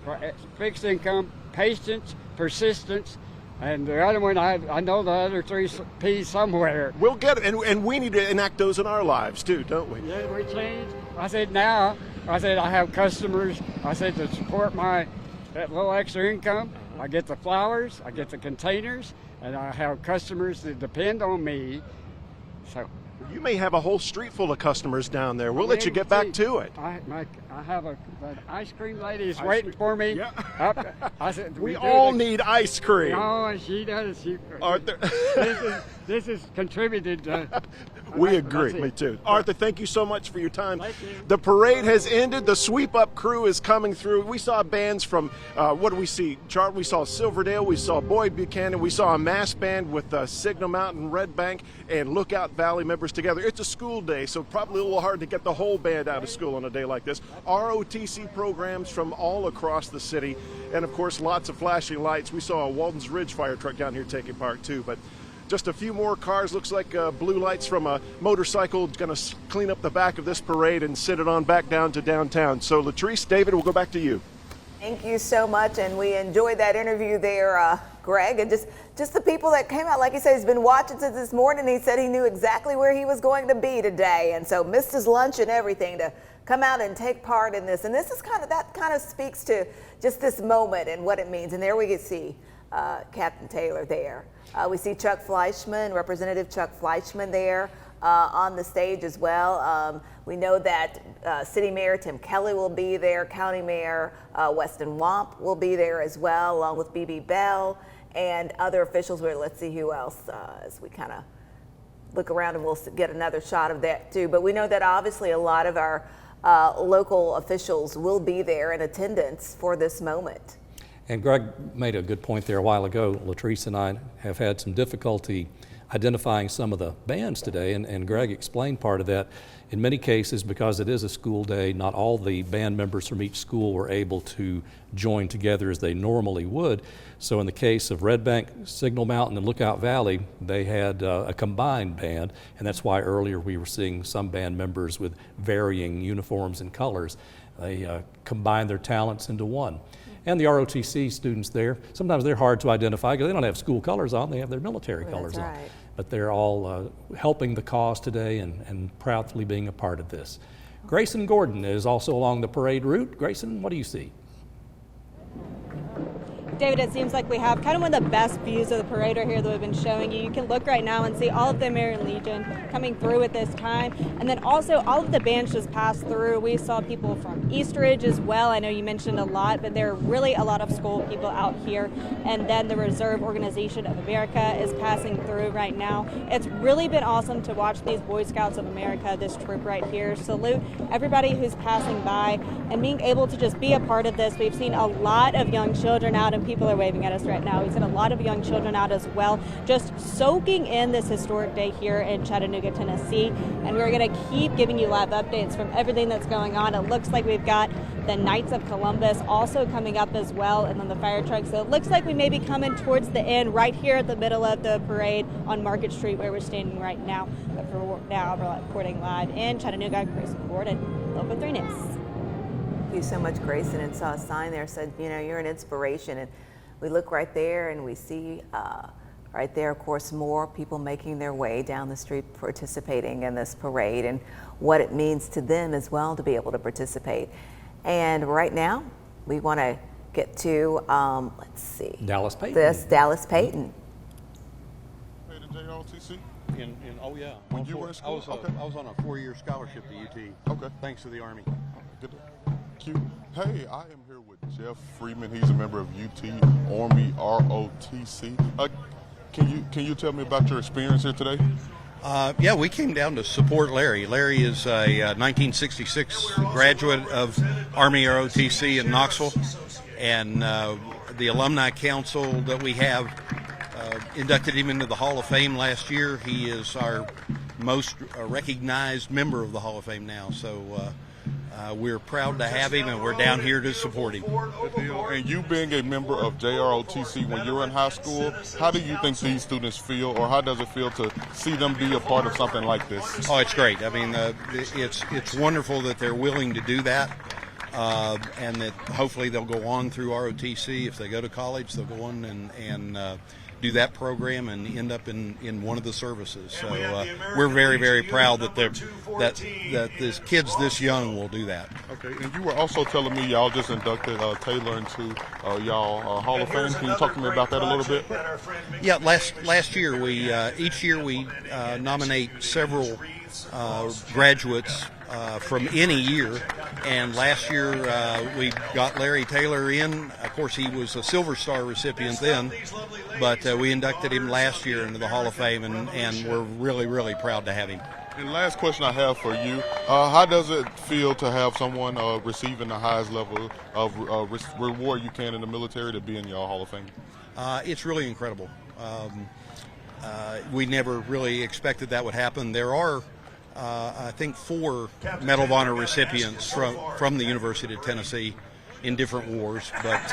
fixed income, patience, persistence, and the other one, I know the other 3 P's somewhere. We'll get it, and we need to enact those in our lives too, don't we? Yeah, we changed. I said, I have customers, I said, to support that little extra income. I get the flowers, I get the containers, and I have customers that depend on me. So you may have a whole street full of customers down there. We'll let you get back to it. I have an ice cream lady is waiting for me. Yeah. I said, we all need ice cream. Oh, and she does. Arthur. This is contributed to. We agree. Me too. Arthur, thank you so much for your time. Thank you. The parade has ended. The sweep up crew is coming through. We saw bands from, what do we see? Charlton, we saw Silverdale, we saw Boyd Buchanan, we saw a mass band with Signal Mountain, Red Bank, and Lookout Valley members together. It's a school day, so probably a little hard to get the whole band out of school on a day like this. ROTC programs from all across the city, and of course lots of flashing lights. We saw a Walden's Ridge fire truck down here taking part too, but just a few more cars. Looks like blue lights from a motorcycle going to clean up the back of this parade and send it on back down to downtown. So Latrice, David, we'll go back to you. Thank you so much, and we enjoyed that interview there, Greg, and just the people that came out. Like he said, he's been watching since this morning. He said he knew exactly where he was going to be today, and so missed his lunch and everything to come out and take part in this. And this is that kind of speaks to just this moment and what it means. And there we can see Captain Taylor there. We see Chuck Fleischman, Representative Chuck Fleischman there on the stage as well. We know that City Mayor Tim Kelly will be there, County Mayor Weston Wamp will be there as well, along with B.B. Bell and other officials. Let's see who else as we kind of look around, and we'll get another shot of that too. But we know that obviously a lot of our local officials will be there in attendance for this moment. And Greg made a good point there a while ago. Latrice and I have had some difficulty identifying some of the bands today, and Greg explained part of that. In many cases, because it is a school day, not all the band members from each school were able to join together as they normally would. So in the case of Red Bank, Signal Mountain, and Lookout Valley, they had a combined band, and that's why earlier we were seeing some band members with varying uniforms and colors. They combined their talents into one. And the ROTC students there, sometimes they're hard to identify because they don't have school colors on, they have their military colors on. But they're all helping the cause today and proudly being a part of this. Grayson Gordon is also along the parade route. Grayson, what do you see? David, it seems like we have kind of one of the best views of the parade right here that we've been showing you. You can look right now and see all of the American Legion coming through at this time. And then also all of the bands just passed through. We saw people from Eastridge as well. I know you mentioned a lot, but there are really a lot of school people out here. And then the Reserve Organization of America is passing through right now. It's really been awesome to watch these Boy Scouts of America, this troop right here. Salute everybody who's passing by and being able to just be a part of this. We've seen a lot of young children out, and people are waving at us right now. We've seen a lot of young children out as well, just soaking in this historic day here in Chattanooga, Tennessee. And we're going to keep giving you live updates from everything that's going on. It looks like we've got the Knights of Columbus also coming up as well, and then the fire truck. So it looks like we may be coming towards the end right here at the middle of the parade on Market Street where we're standing right now. But for now, we're reporting live in Chattanooga. Grayson Gordon, Local 3 News. Thank you so much, Grayson. And saw a sign there said, you know, you're an inspiration. And we look right there and we see right there, of course, more people making their way down the street participating in this parade and what it means to them as well to be able to participate. And right now, we want to get to, let's see. Dallas Payton. Dallas Payton. Paid in JROTC? Oh yeah. When you were in school? I was on a 4-year scholarship to UT. Okay. Thanks to the Army. Good. Cute. Hey, I am here with Jeff Freeman. He's a member of UT Army ROTC. Can you tell me about your experience here today? Yeah, we came down to support Larry. Larry is a 1966 graduate of Army ROTC in Knoxville, and the Alumni Council that we have inducted him into the Hall of Fame last year. He is our most recognized member of the Hall of Fame now, so we're proud to have him, and we're down here to support him. And you being a member of JROTC when you were in high school, how do you think these students feel, or how does it feel to see them be a part of something like this? Oh, it's great. I mean, it's wonderful that they're willing to do that, and that hopefully they'll go on through ROTC. If they go to college, they'll go on and do that program and end up in one of the services. So we're very, very proud that this kids this young will do that. Okay, and you were also telling me y'all just inducted Taylor into y'all Hall of Fame. Can you talk to me about that a little bit? Yeah, last year each year we nominate several graduates from any year, and last year we got Larry Taylor in. Of course, he was a Silver Star recipient then, but we inducted him last year into the Hall of Fame, and we're really, really proud to have him. And last question I have for you, how does it feel to have someone receiving the highest level of reward you can in the military to be in your Hall of Fame? It's really incredible. We never really expected that would happen. There are I think 4 Medal of Honor recipients from the University of Tennessee in different wars, but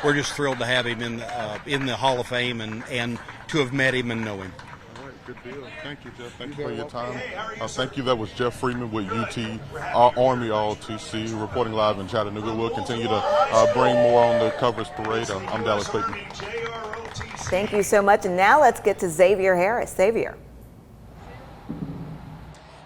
we're just thrilled to have him in the Hall of Fame and to have met him and know him. All right, good deal. Thank you, Jeff. Thank you for your time. Thank you. That was Jeff Freeman with UT Army ROTC reporting live in Chattanooga. We'll continue to bring more on the coverage parade. I'm Dallas Clayton. Thank you so much. And now let's get to Xavier Harris. Xavier.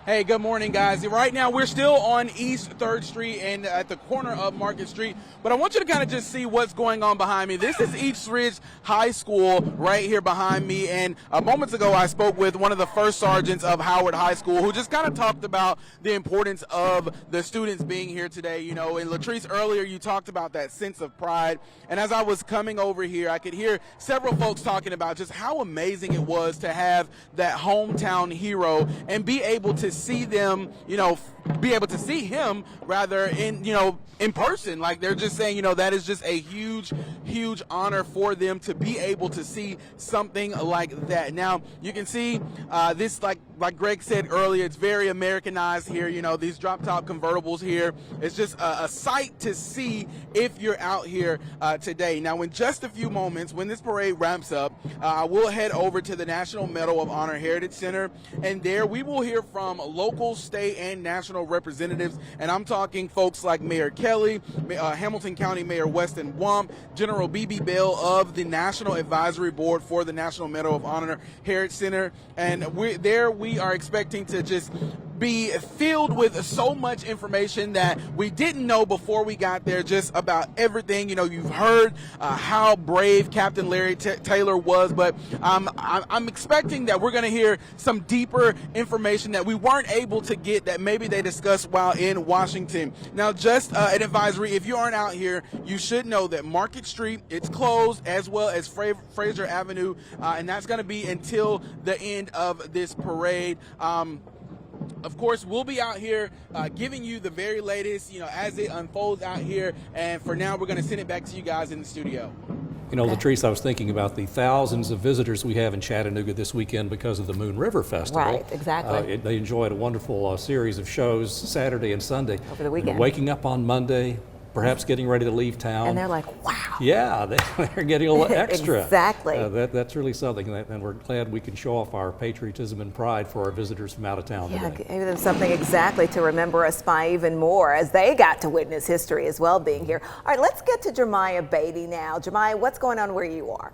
Hey, good morning, guys. Right now, we're still on East 3rd Street and at the corner of Market Street, but I want you to kind of just see what's going on behind me. This is East Ridge High School right here behind me, and moments ago, I spoke with one of the first sergeants of Howard High School who just kind of talked about the importance of the students being here today. You know, and Latrice, earlier you talked about that sense of pride, and as I was coming over here, I could hear several folks talking about just how amazing it was to have that hometown hero and be able to see them, you know, be able to see him rather in person. Like, they're just saying, you know, that is just a huge honor for them to be able to see something like that. Now you can see this, like Greg said earlier, it's very Americanized here. You know, these drop top convertibles here. It's just a sight to see if you're out here today. Now, in just a few moments, when this parade ramps up, we'll head over to the National Medal of Honor Heritage Center, and there we will hear from local, state, and national representatives, and I'm talking folks like Mayor Kelly, Hamilton County Mayor Weston Wamp, General B.B. Bell of the National Advisory Board for the National Medal of Honor Heritage Center, and we are expecting to just be filled with so much information that we didn't know before we got there, just about everything. You know, you've heard how brave Captain Larry Taylor was, but I'm expecting that we're going to hear some deeper information that we weren't able to get, that maybe they discussed while in Washington. Now, just an advisory, if you aren't out here, you should know that Market Street, it's closed, as well as Fraser Avenue, and that's going to be until the end of this parade. Of course, we'll be out here giving you the very latest, you know, as it unfolds out here. And for now, we're going to send it back to you guys in the studio. You know, Latrice, I was thinking about the thousands of visitors we have in Chattanooga this weekend because of the Moon River Festival. Right, exactly. They enjoyed a wonderful series of shows Saturday and Sunday. Over the weekend. Waking up on Monday, perhaps getting ready to leave town. And they're like, wow. Yeah, they're getting a little extra. Exactly. That's really something, and we're glad we can show off our patriotism and pride for our visitors from out of town Yeah, today. gave them something exactly to remember us by even more, as they got to witness history as well being here. All right, let's get to Jeremiah Beatty now. Jeremiah, what's going on where you are?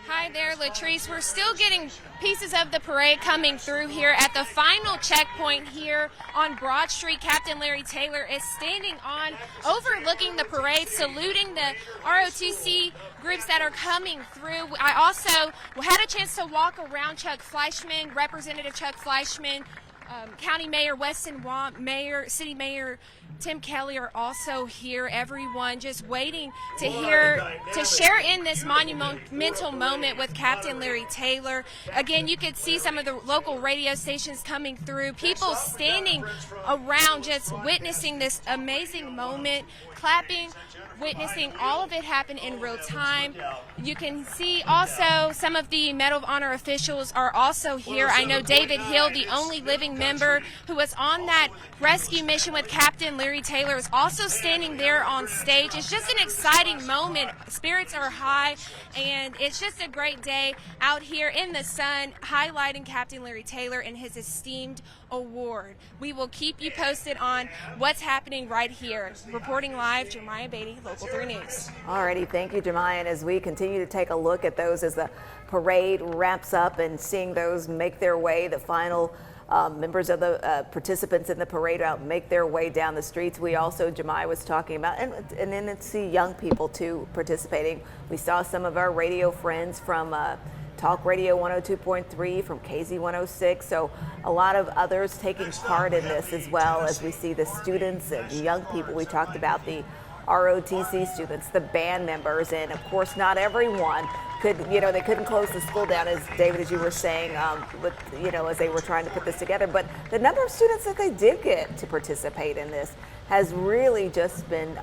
Hi there, Latrice. We're still getting pieces of the parade coming through here at the final checkpoint here on Broad Street. Captain Larry Taylor is standing on, overlooking the parade, saluting the ROTC groups that are coming through. I also had a chance to walk around Chuck Fleischman, Representative Chuck Fleischman, County Mayor Weston Wamp, City Mayor Tim Kelly are also here. Everyone just waiting to share in this monumental moment with Captain Larry Taylor. Again, you could see some of the local radio stations coming through, people standing around just witnessing this amazing moment, clapping, witnessing all of it happen in real time. You can see also some of the Medal of Honor officials are also here. I know David Hill, the only living member who was on that rescue mission with Captain Larry Taylor, is also standing there on stage. It's just an exciting moment. Spirits are high, and it's just a great day out here in the sun, highlighting Captain Larry Taylor and his esteemed award. We will keep you posted on what's happening right here. Reporting live, Jeremiah Beatty, Local 3 News. Alrighty, thank you, Jeremiah. And as we continue to take a look at those as the parade wraps up and seeing those make their way, the final members of the participants in the parade route make their way down the streets. We also, Jeremiah was talking about, and then to see young people too participating. We saw some of our radio friends from Talk Radio 102.3, from KZ 106. So a lot of others taking part in this, as well as we see the students and young people. We talked about the ROTC students, the band members, and of course not everyone could, they couldn't close the school down, as David, as you were saying, as they were trying to put this together. But the number of students that they did get to participate in this has really just been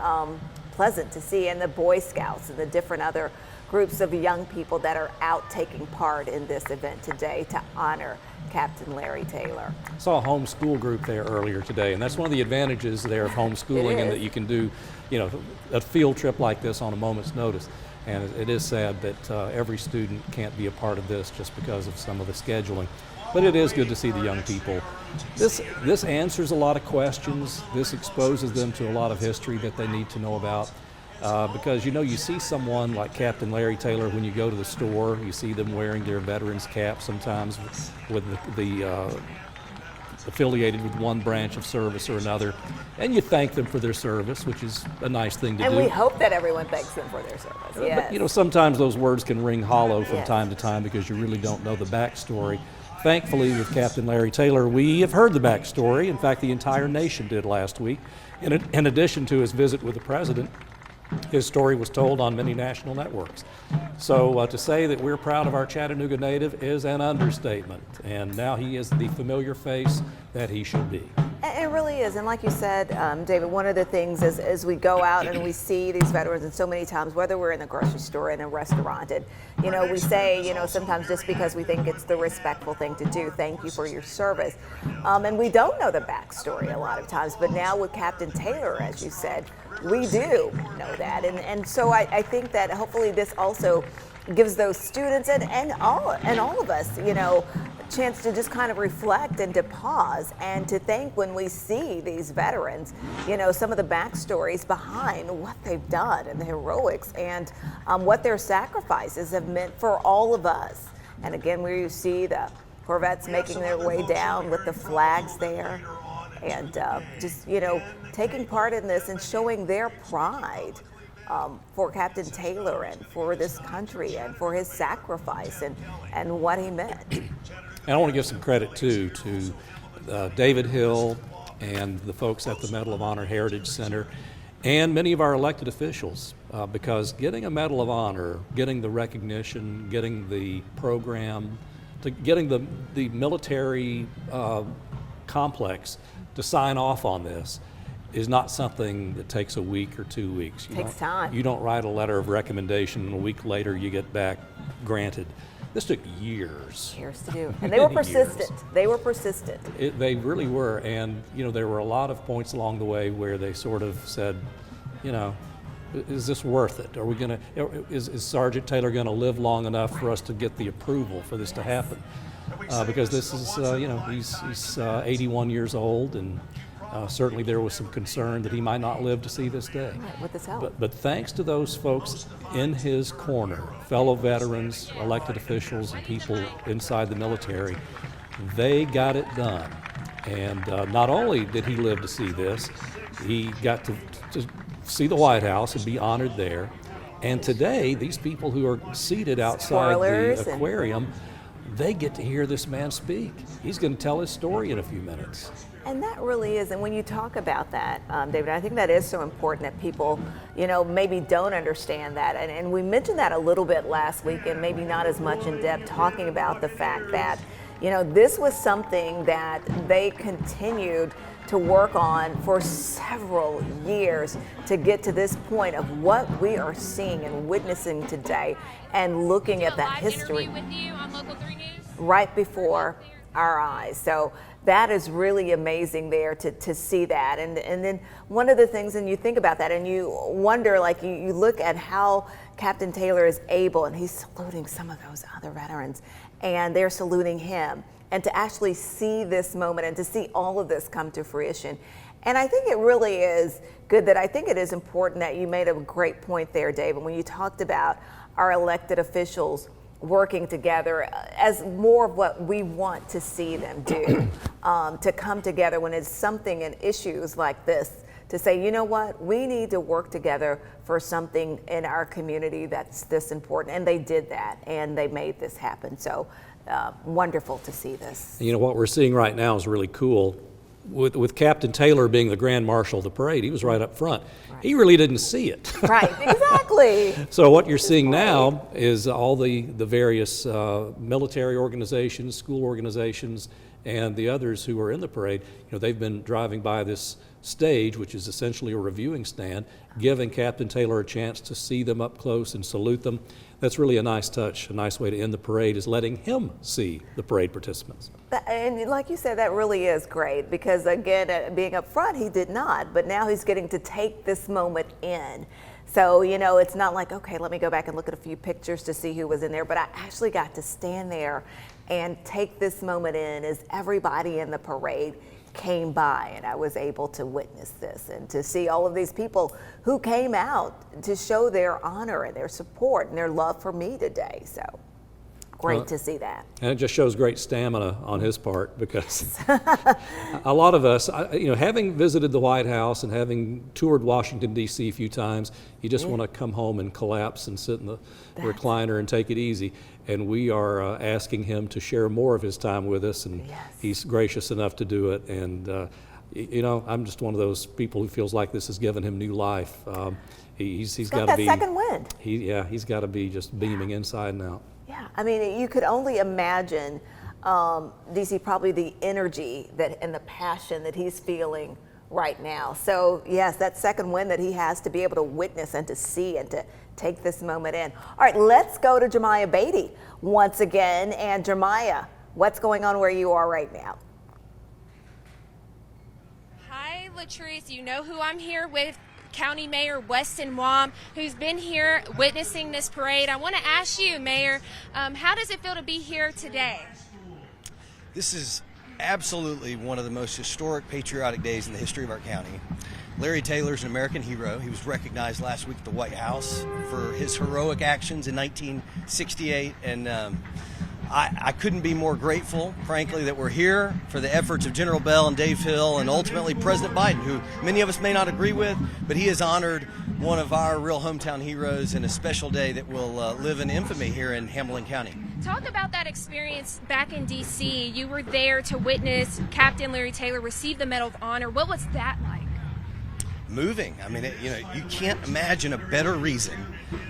pleasant to see. And the Boy Scouts and the different other groups of young people that are out taking part in this event today to honor Captain Larry Taylor. I saw a homeschool group there earlier today, and that's one of the advantages there of homeschooling, and that you can do, a field trip like this on a moment's notice. And it is sad that every student can't be a part of this just because of some of the scheduling. But it is good to see the young people. This answers a lot of questions. This exposes them to a lot of history that they need to know about. Because you see someone like Captain Larry Taylor when you go to the store. You see them wearing their veterans cap, sometimes with the affiliated with one branch of service or another, and you thank them for their service, which is a nice thing to do. And we hope that everyone thanks them for their service. Yes. But sometimes those words can ring hollow from time to time because you really don't know the backstory. Thankfully, with Captain Larry Taylor, we have heard the backstory. In fact, the entire nation did last week. In addition to his visit with the president, his story was told on many national networks. So to say that we're proud of our Chattanooga native is an understatement. And now he is the familiar face that he should be. It really is. And like you said, David, one of the things is as we go out and we see these veterans, and so many times, whether we're in the grocery store, in a restaurant, and we say, sometimes just because we think it's the respectful thing to do, thank you for your service. And we don't know the backstory a lot of times. But now with Captain Taylor, as you said, we do know that. And so I think that hopefully this also gives those students and all of us, a chance to just kind of reflect and to pause and to think when we see these veterans, some of the backstories behind what they've done and the heroics and what their sacrifices have meant for all of us. And again, where you see the Corvettes making their way down with the flags there, and just, taking part in this and showing their pride for Captain Taylor and for this country and for his sacrifice and what he meant. And I want to give some credit, too, to David Hill and the folks at the Medal of Honor Heritage Center and many of our elected officials, because getting a Medal of Honor, getting the recognition, getting the program, getting the military complex to sign off on this is not something that takes a week or 2 weeks. It takes time. You don't write a letter of recommendation and a week later you get back granted. This took years. Years to do. And they were persistent. They were persistent. They really were. And, there were a lot of points along the way where they sort of said, is this worth it? Are we going to, is Sergeant Taylor going to live long enough for us to get the approval for this to happen? Because this is, he's 81 years old, and certainly there was some concern that he might not live to see this day. Right, with his help. But thanks to those folks in his corner, fellow veterans, elected officials, and people inside the military, they got it done. And not only did he live to see this, he got to see the White House and be honored there. And today, these people who are seated outside the aquarium, they get to hear this man speak. He's going to tell his story in a few minutes. And that really is, and when you talk about that, David, I think that is so important that people, you know, maybe don't understand that. And we mentioned that a little bit last week, and maybe not as much in depth, talking about the fact that, you know, this was something that they continued to work on for several years to get to this point of what we are seeing and witnessing today, and looking at that history with you on Local 3 News? right before our eyes. So that is really amazing there to see that. And then one of the things, and you think about that and you wonder, like you look at how Captain Taylor is able, and he's saluting some of those other veterans, and they're saluting him. And to actually see this moment and to see all of this come to fruition. And I think it really is good that I think it is important that you made a great point there, David, when you talked about our elected officials working together as more of what we want to see them do, to come together when it's something and issues like this, to say, you know what, we need to work together for something in our community that's this important. And they did that, and they made this happen. So wonderful to see this. You know, what we're seeing right now is really cool. With Captain Taylor being the Grand Marshal of the parade, he was right up front. Right. He really didn't see it. Right, exactly. So what you're seeing now is all the various military organizations, school organizations, and the others who are in the parade. You know, they've been driving by this stage, which is essentially a reviewing stand, giving Captain Taylor a chance to see them up close and salute them. That's really a nice touch. A nice way to end the parade is letting him see the parade participants. And like you said, that really is great, because again, being up front, he did not, but now he's getting to take this moment in. So, you know, it's not like, okay, let me go back and look at a few pictures to see who was in there, but I actually got to stand there and take this moment in as everybody in the parade came by, and I was able to witness this and to see all of these people who came out to show their honor and their support and their love for me today. So great to see that. And it just shows great stamina on his part, because a lot of us, you know, having visited the White House and having toured Washington, D.C. a few times, you just want to come home and collapse and sit in the recliner and take it easy. And we are asking him to share more of his time with us, and he's gracious enough to do it. And, you know, I'm just one of those people who feels like this has given him new life. He's got to be second wind. He's got to be just beaming inside and out. Yeah, I mean, you could only imagine, DC, probably the energy that and the passion that he's feeling right now. So yes, that second wind that he has to be able to witness and to see and to take this moment in. All right, let's go to Jemiah Beatty once again. And Jemiah, what's going on where you are right now? Hi, Latrice. You know who I'm here with. County Mayor Weston Wom, who's been here witnessing this parade. I want to ask you, Mayor, how does it feel to be here today? This is absolutely one of the most historic patriotic days in the history of our county. Larry Taylor's an American hero. He was recognized last week at the White House for his heroic actions in 1968, and I couldn't be more grateful, frankly, that we're here for the efforts of General Bell and Dave Hill and ultimately President Biden, who many of us may not agree with, but he has honored one of our real hometown heroes in a special day that will live in infamy here in Hamilton County. Talk about that experience back in D.C. You were there to witness Captain Larry Taylor receive the Medal of Honor. What was that like? Moving. I mean, you know, you can't imagine a better reason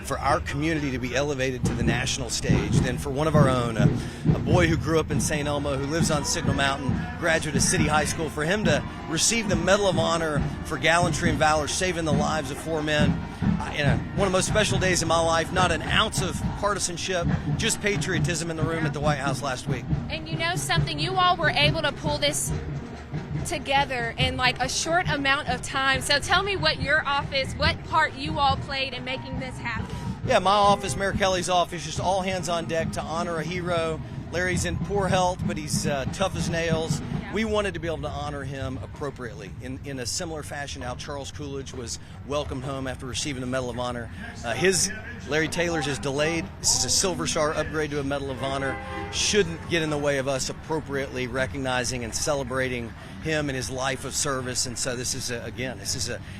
for our community to be elevated to the national stage than for one of our own, a boy who grew up in St. Elmo, who lives on Signal Mountain, graduate of City High School, for him to receive the Medal of Honor for gallantry and valor, saving the lives of 4 men. One of the most special days in my life, not an ounce of partisanship, just patriotism in the room at the White House last week. And you know something, you all were able to pull this together in like a short amount of time. So tell me what your office, what part you all played in making this happen. Yeah, my office, Mayor Kelly's office, just all hands on deck to honor a hero. Larry's in poor health, but he's tough as nails. We wanted to be able to honor him appropriately in a similar fashion how Charles Coolidge was welcomed home after receiving the Medal of Honor. His Larry Taylor's is delayed. This is a Silver Star upgrade to a Medal of Honor. Shouldn't get in the way of us appropriately recognizing and celebrating him and his life of service. And so this is,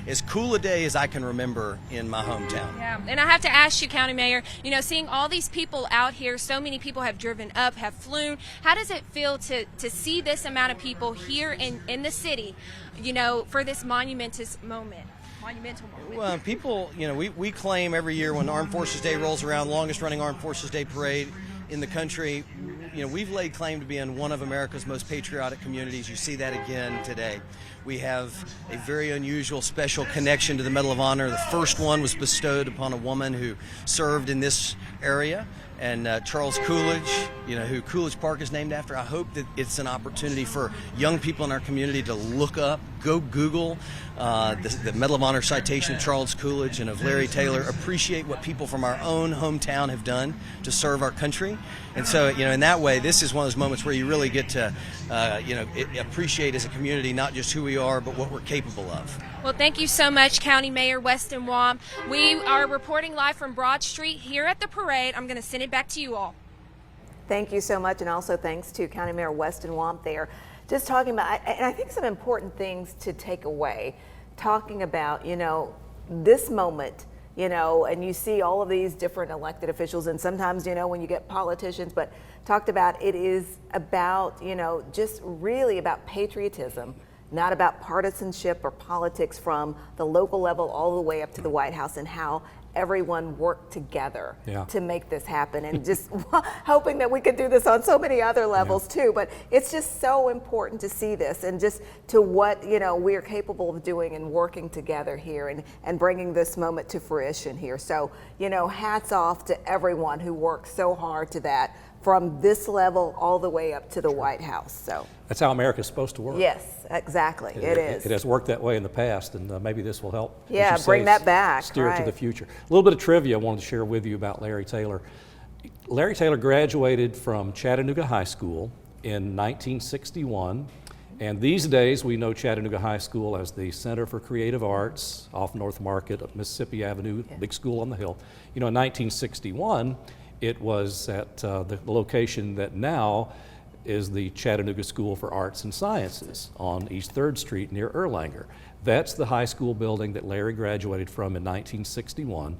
as cool a day as I can remember in my hometown. Yeah, and I have to ask you, County Mayor, seeing all these people out here, so many people have driven up, have flown. How does it feel to see this amount of people here in the city, for this monumental moment? Well, people, we claim every year when Armed Forces Day rolls around, longest running Armed Forces Day parade in the country, we've laid claim to being one of America's most patriotic communities. You see that again today. We have a very unusual, special connection to the Medal of Honor. The first one was bestowed upon a woman who served in this area. And Charles Coolidge, who Coolidge Park is named after. I hope that it's an opportunity for young people in our community to look up, go Google the Medal of Honor citation of Charles Coolidge and of Larry Taylor, appreciate what people from our own hometown have done to serve our country. And so, in that way, this is one of those moments where you really get to, appreciate as a community not just who we are, but what we're capable of. Well, thank you so much, County Mayor Weston Wong. We are reporting live from Broad Street here at the parade. I'm going to send it back to you all. Thank you so much, and also thanks to County Mayor Weston Wong there. Just talking about, and I think some important things to take away, talking about, this moment, and you see all of these different elected officials, and sometimes, when you get politicians, but talked about it is about, just really about patriotism, not about partisanship or politics, from the local level all the way up to the White House, and how everyone worked together to make this happen, and just hoping that we could do this on so many other levels too. But it's just so important to see this, and just to what we are capable of doing and working together here, and bringing this moment to fruition here. So hats off to everyone who worked so hard to that, from this level all the way up to the White House. So that's how America's supposed to work. Yes, exactly. It is. It has worked that way in the past, and maybe this will help. Yeah, bring that back. Steer it to the future. A little bit of trivia I wanted to share with you about Larry Taylor. Larry Taylor graduated from Chattanooga High School in 1961. And these days, we know Chattanooga High School as the Center for Creative Arts off North Market of Mississippi Avenue, big school on the hill. In 1961, it was at the location that now is the Chattanooga School for Arts and Sciences on East 3rd Street near Erlanger. That's the high school building that Larry graduated from in 1961.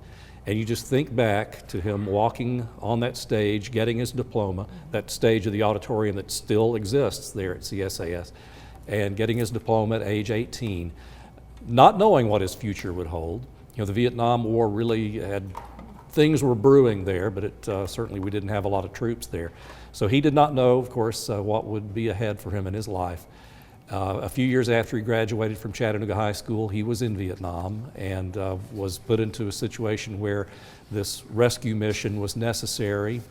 And you just think back to him walking on that stage, getting his diploma, that stage of the auditorium that still exists there at CSAS, and getting his diploma at age 18, not knowing what his future would hold. The Vietnam War really had, things were brewing there, but certainly we didn't have a lot of troops there. So he did not know, of course, what would be ahead for him in his life. A few years after he graduated from Chattanooga High School, he was in Vietnam and was put into a situation where this rescue mission was necessary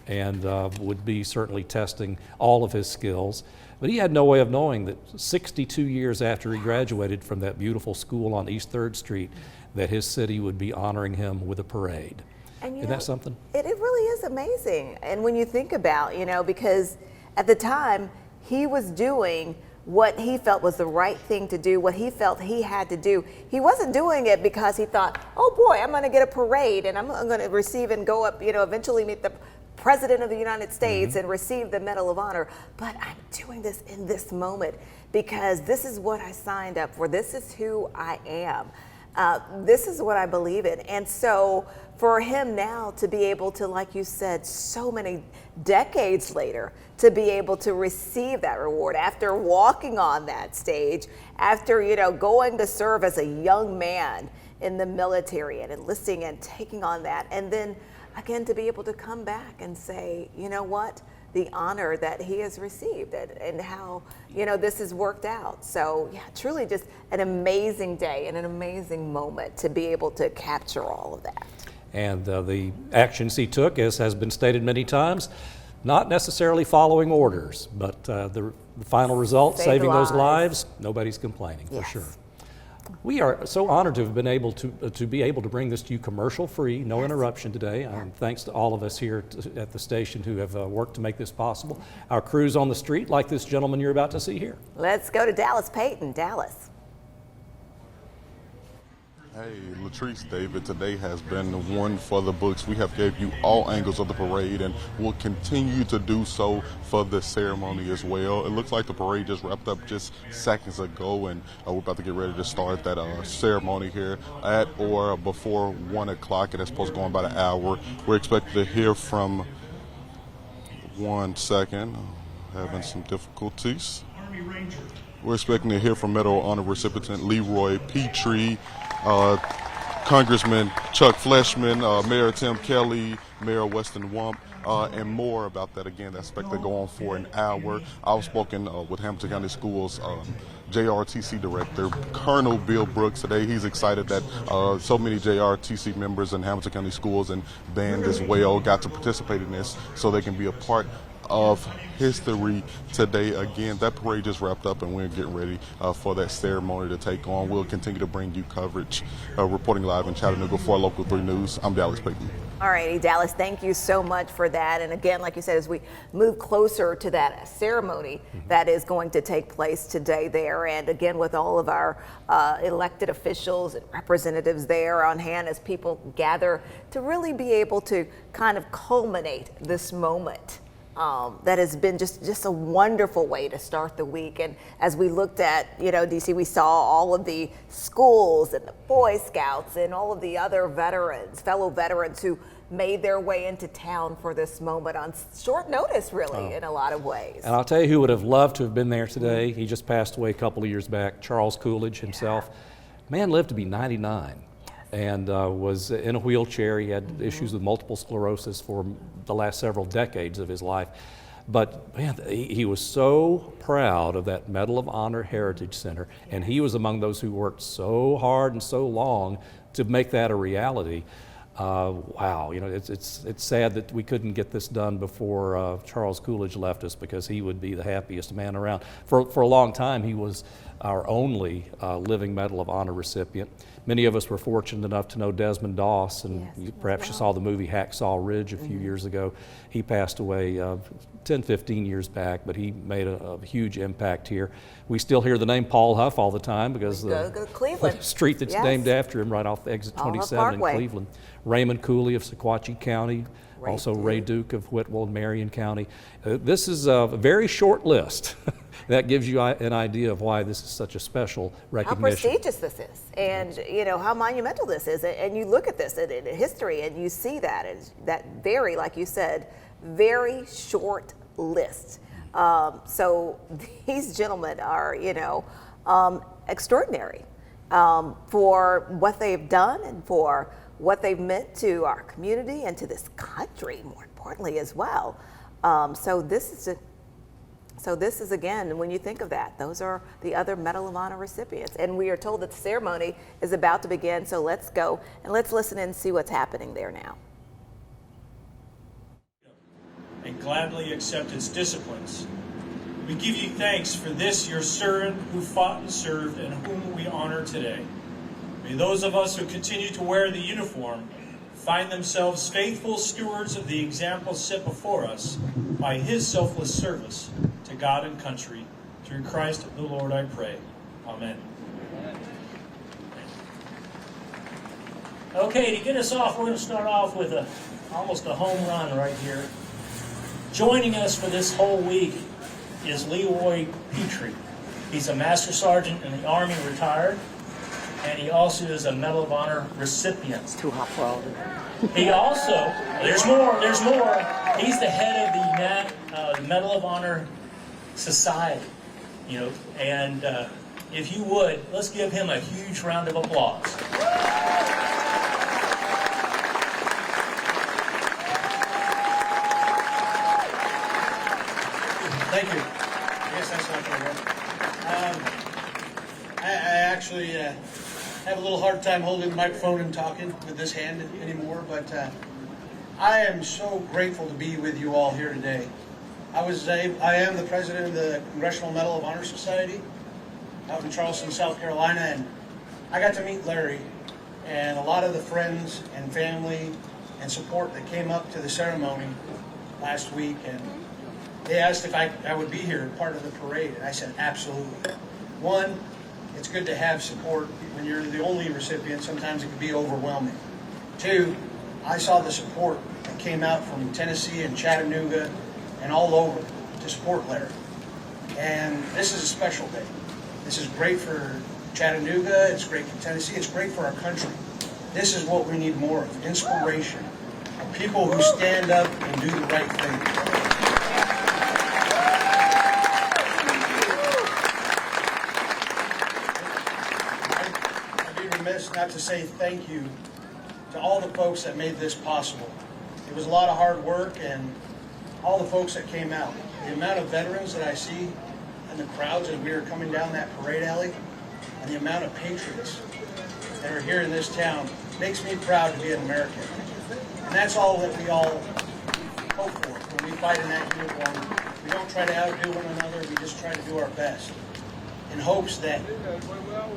and would be certainly testing all of his skills. But he had no way of knowing that 62 years after he graduated from that beautiful school on East 3rd Street, that his city would be honoring him with a parade. And Isn't that something? It really is amazing. And when you think about, because at the time he was doing what he felt was the right thing to do, what he felt he had to do. He wasn't doing it because he thought, oh boy, I'm going to get a parade and I'm going to receive and go up, eventually meet the President of the United States and receive the Medal of Honor. But I'm doing this in this moment because this is what I signed up for. This is who I am. This is what I believe in. And so for him now to be able to, like you said, so many decades later, to be able to receive that reward after walking on that stage, after, going to serve as a young man in the military and enlisting and taking on that, and then again to be able to come back and say, you know what, the honor that he has received and how, this has worked out. So yeah, truly just an amazing day and an amazing moment to be able to capture all of that. And the actions he took, as has been stated many times, not necessarily following orders, but the final result, saving those lives, nobody's complaining for sure. We are so honored to have been able to be able to bring this to you commercial-free, no interruption today. Thanks to all of us here at the station who have worked to make this possible. Our crews on the street, like this gentleman you're about to see here. Let's go to Dallas Payton. Dallas. Hey, Latrice, David, today has been one for the books. We have gave you all angles of the parade and will continue to do so for the ceremony as well. It looks like the parade just wrapped up just seconds ago, and we're about to get ready to start that ceremony here at or before 1 o'clock, and it's supposed to go on about an hour. We're expected to hear from, one second, having some difficulties. We're expecting to hear from Medal of Honor recipient Leroy Petrie, Congressman Chuck Fleshman, Mayor Tim Kelly, Mayor Weston Wump, and more about that. Again, that's expected to go on for an hour. I've spoken with Hamilton County Schools JRTC Director Colonel Bill Brooks today. He's excited that so many JRTC members in Hamilton County Schools and band as well got to participate in this so they can be a part of history today. Again, that parade just wrapped up and we're getting ready for that ceremony to take on. We'll continue to bring you coverage. Reporting live in Chattanooga for Local 3 News, I'm Dallas Payton. All righty, Dallas, thank you so much for that. And again, like you said, as we move closer to that ceremony that is going to take place today there, and again with all of our elected officials and representatives there on hand as people gather to really be able to kind of culminate this moment. That has been just a wonderful way to start the week. And as we looked at, DC, we saw all of the schools and the Boy Scouts and all of the other veterans, fellow veterans who made their way into town for this moment on short notice, really, in a lot of ways. And I'll tell you who would have loved to have been there today. He just passed away a couple of years back, Charles Coolidge himself. Man lived to be 99. And was in a wheelchair. He had issues with multiple sclerosis for the last several decades of his life. But man, he was so proud of that Medal of Honor Heritage Center, and he was among those who worked so hard and so long to make that a reality. Wow, it's sad that we couldn't get this done before Charles Coolidge left us, because he would be the happiest man around. For a long time, he was our only living Medal of Honor recipient. Many of us were fortunate enough to know Desmond Doss, and perhaps you saw the movie Hacksaw Ridge a few years ago. He passed away 10, 15 years back, but he made a huge impact here. We still hear the name Paul Huff all the time because go to Cleveland. The street that's named after him right off exit 27 in Cleveland. Raymond Cooley of Sequatchie County, also Ray Duke of Whitwell and Marion County. This is a very short list. That gives you an idea of why this is such a special recognition. How prestigious this is, and how monumental this is. And you look at this in history, and you see that very, like you said, very short list. So these gentlemen are, extraordinary for what they've done and for what they've meant to our community and to this country, more importantly, as well. So this is, again, when you think of that, those are the other Medal of Honor recipients. And we are told that the ceremony is about to begin, so let's go and let's listen and see what's happening there now. And gladly accept its disciplines. We give you thanks for this, your servant who fought and served and whom we honor today. May those of us who continue to wear the uniform find themselves faithful stewards of the example set before us by his selfless service to God and country. Through Christ the Lord I pray. Amen. Okay, to get us off, we're going to start off with almost a home run right here. Joining us for this whole week is Leroy Petrie. He's a Master Sergeant in the Army, retired, and he also is a Medal of Honor recipient. It's too hot for all of it. He also, there's more. He's the head of the Medal of Honor Society, and if you would, let's give him a huge round of applause. Thank you. I guess that's not going to work. I actually have a little hard time holding the microphone and talking with this hand anymore, but I am so grateful to be with you all here today. I am the president of the Congressional Medal of Honor Society out in Charleston, South Carolina, and I got to meet Larry and a lot of the friends and family and support that came up to the ceremony last week, and they asked if I would be here, part of the parade, and I said absolutely. One, it's good to have support. When you're the only recipient, sometimes it can be overwhelming. 2, I saw the support that came out from Tennessee and Chattanooga and all over to support Larry. And this is a special day. This is great for Chattanooga, it's great for Tennessee, it's great for our country. This is what we need more of, inspiration, of people who stand up and do the right thing. Not to say thank you to all the folks that made this possible. It was a lot of hard work, and all the folks that came out. The amount of veterans that I see in the crowds as we are coming down that parade alley, and the amount of patriots that are here in this town makes me proud to be an American. And that's all that we all hope for when we fight in that uniform. We don't try to outdo one another, we just try to do our best in hopes that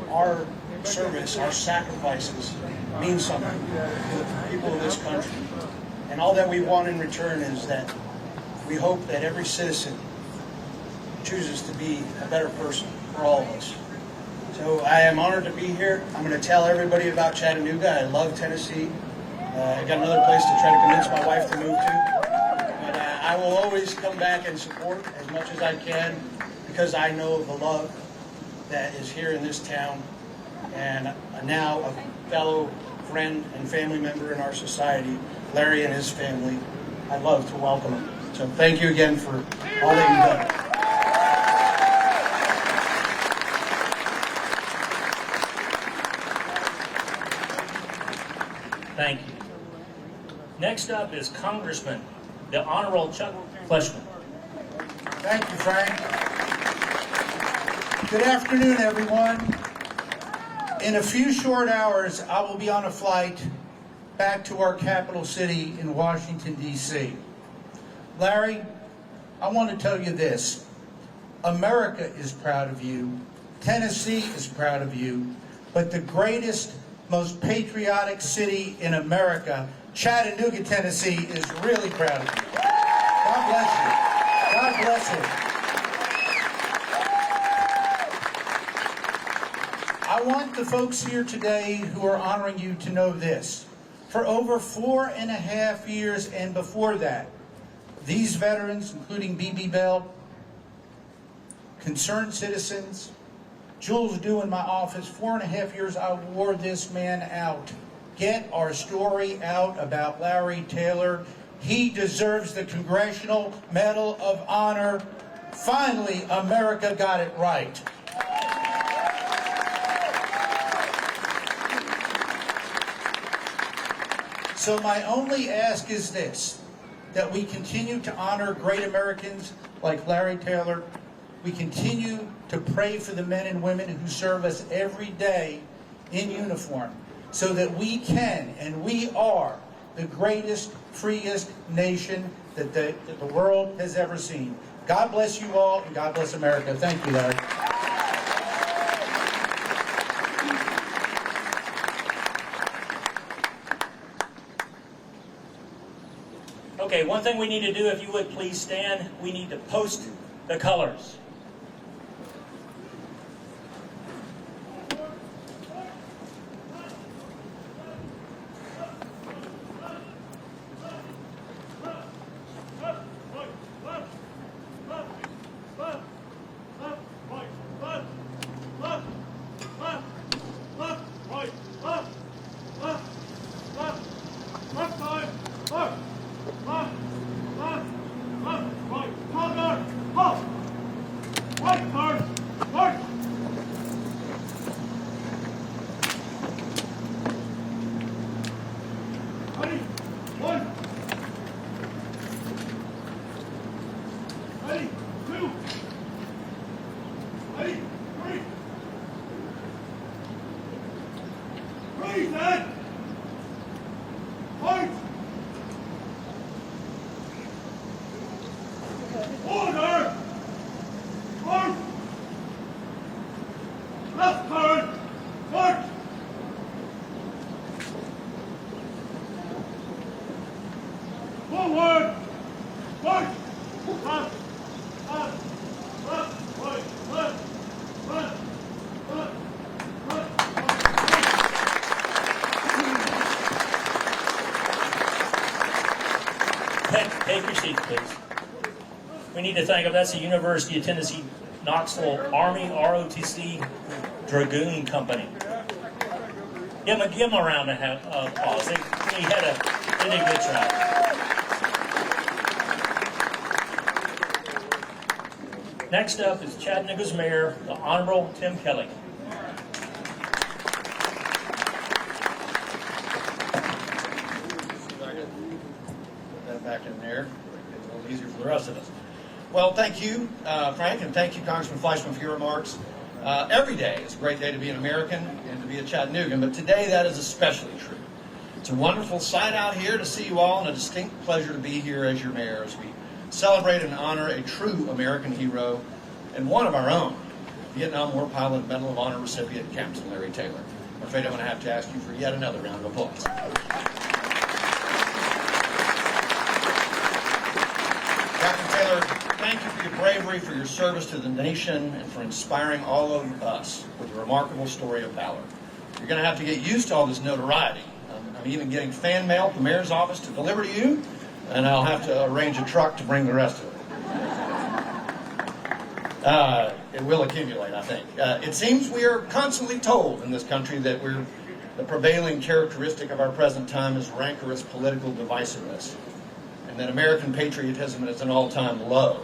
our service, our sacrifices mean something to the people of this country. And all that we want in return is that we hope that every citizen chooses to be a better person for all of us. So I am honored to be here. I'm going to tell everybody about Chattanooga. I love Tennessee. I got another place to try to convince my wife to move to. But I will always come back and support as much as I can because I know the love that is here in this town, and now a fellow friend and family member in our society, Larry and his family. I'd love to welcome him. So thank you again for all that you've done. Thank you. Next up is Congressman, the Honorable Chuck Fleshman. Thank you, Frank. Good afternoon, everyone. In a few short hours, I will be on a flight back to our capital city in Washington, D.C. Larry, I want to tell you this. America is proud of you. Tennessee is proud of you. But the greatest, most patriotic city in America, Chattanooga, Tennessee, is really proud of you. God bless you. God bless you. I want the folks here today who are honoring you to know this. For over 4.5 years and before that, these veterans, including B.B. Bell, concerned citizens, Jules Dew in my office, 4.5 years I wore this man out. Get our story out about Larry Taylor. He deserves the Congressional Medal of Honor. Finally, America got it right. So my only ask is this, that we continue to honor great Americans like Larry Taylor. We continue to pray for the men and women who serve us every day in uniform so that we can and we are the greatest, freest nation that the world has ever seen. God bless you all and God bless America. Thank you, Larry. Okay, one thing we need to do, if you would please stand, we need to post the colors. Take your seat, please. We need to thank them. That's the University of Tennessee Knoxville Army ROTC Dragoon Company. Give them a round of applause. They did a good job. Next up is Chattanooga's Mayor, the Honorable Tim Kelly. Put that back in there. It's a little easier for the rest of us. Well, thank you, Frank, and thank you, Congressman Fleischman, for your remarks. Every day is a great day to be an American and to be a Chattanoogan, but today that is especially true. It's a wonderful sight out here to see you all, and a distinct pleasure to be here as your mayor as we celebrate and honor a true American hero and one of our own, Vietnam War Pilot Medal of Honor recipient, Captain Larry Taylor. I'm afraid I'm going to have to ask you for yet another round of applause. Captain Taylor, thank you for your bravery, for your service to the nation, and for inspiring all of us with a remarkable story of valor. You're going to have to get used to all this notoriety. I'm even getting fan mail at the mayor's office to deliver to you, and I'll have to arrange a truck to bring the rest of it. It will accumulate, I think. It seems we are constantly told in this country that the prevailing characteristic of our present time is rancorous political divisiveness, and that American patriotism is at an all-time low.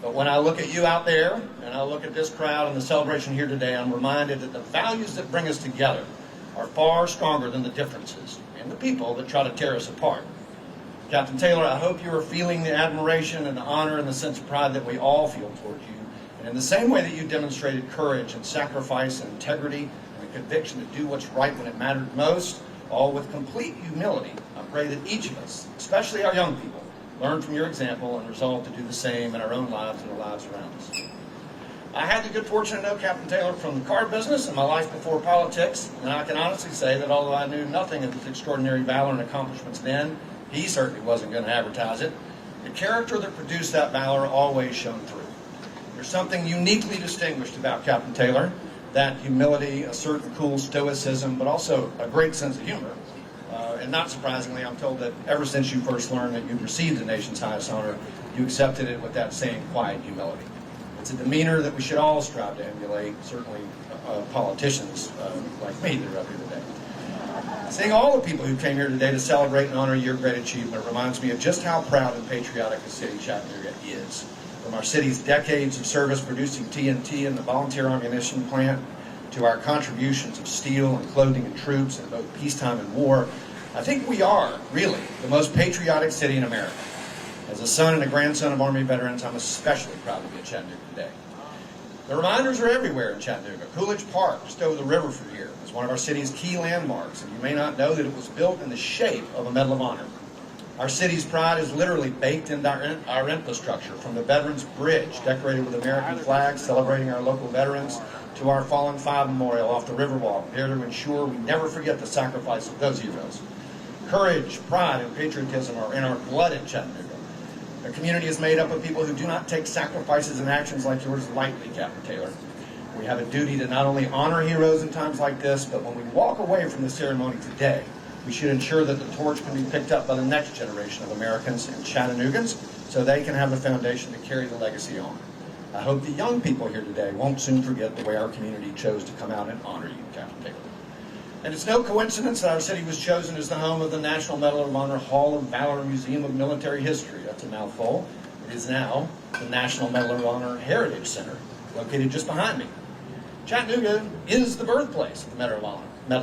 But when I look at you out there, and I look at this crowd and the celebration here today, I'm reminded that the values that bring us together are far stronger than the differences and the people that try to tear us apart. Captain Taylor, I hope you are feeling the admiration and the honor and the sense of pride that we all feel toward you. And in the same way that you demonstrated courage and sacrifice and integrity and a conviction to do what's right when it mattered most, all with complete humility, I pray that each of us, especially our young people, learn from your example and resolve to do the same in our own lives and the lives around us. I had the good fortune to know Captain Taylor from the car business and my life before politics, and I can honestly say that although I knew nothing of his extraordinary valor and accomplishments then, he certainly wasn't going to advertise it. The character that produced that valor always shone through. There's something uniquely distinguished about Captain Taylor, that humility, a certain cool stoicism, but also a great sense of humor. And not surprisingly, I'm told that ever since you first learned that you'd received the nation's highest honor, you accepted it with that same quiet humility. It's a demeanor that we should all strive to emulate, certainly politicians like me that are up here today. Seeing all the people who came here today to celebrate and honor your great achievement reminds me of just how proud and patriotic the city of Chattanooga is. From our city's decades of service producing TNT and the volunteer ammunition plant, to our contributions of steel and clothing and troops in both peacetime and war, I think we are, really, the most patriotic city in America. As a son and a grandson of Army veterans, I'm especially proud to be a Chattanooga today. The reminders are everywhere in Chattanooga. Coolidge Park, just over the river from here, is one of our city's key landmarks, and you may not know that it was built in the shape of a Medal of Honor. Our city's pride is literally baked into our infrastructure, from the Veterans Bridge, decorated with American flags celebrating our local veterans, to our Fallen Five Memorial off the Riverwalk, there to ensure we never forget the sacrifice of those heroes. Courage, pride, and patriotism are in our blood in Chattanooga. The community is made up of people who do not take sacrifices and actions like yours lightly, Captain Taylor. We have a duty to not only honor heroes in times like this, but when we walk away from the ceremony today, we should ensure that the torch can be picked up by the next generation of Americans and Chattanoogans so they can have the foundation to carry the legacy on. I hope the young people here today won't soon forget the way our community chose to come out and honor you, Captain Taylor. And it's no coincidence that our city was chosen as the home of the National Medal of Honor Hall of Valor Museum of Military History. That's a mouthful. It is now the National Medal of Honor Heritage Center, located just behind me. Chattanooga is the birthplace of the Medal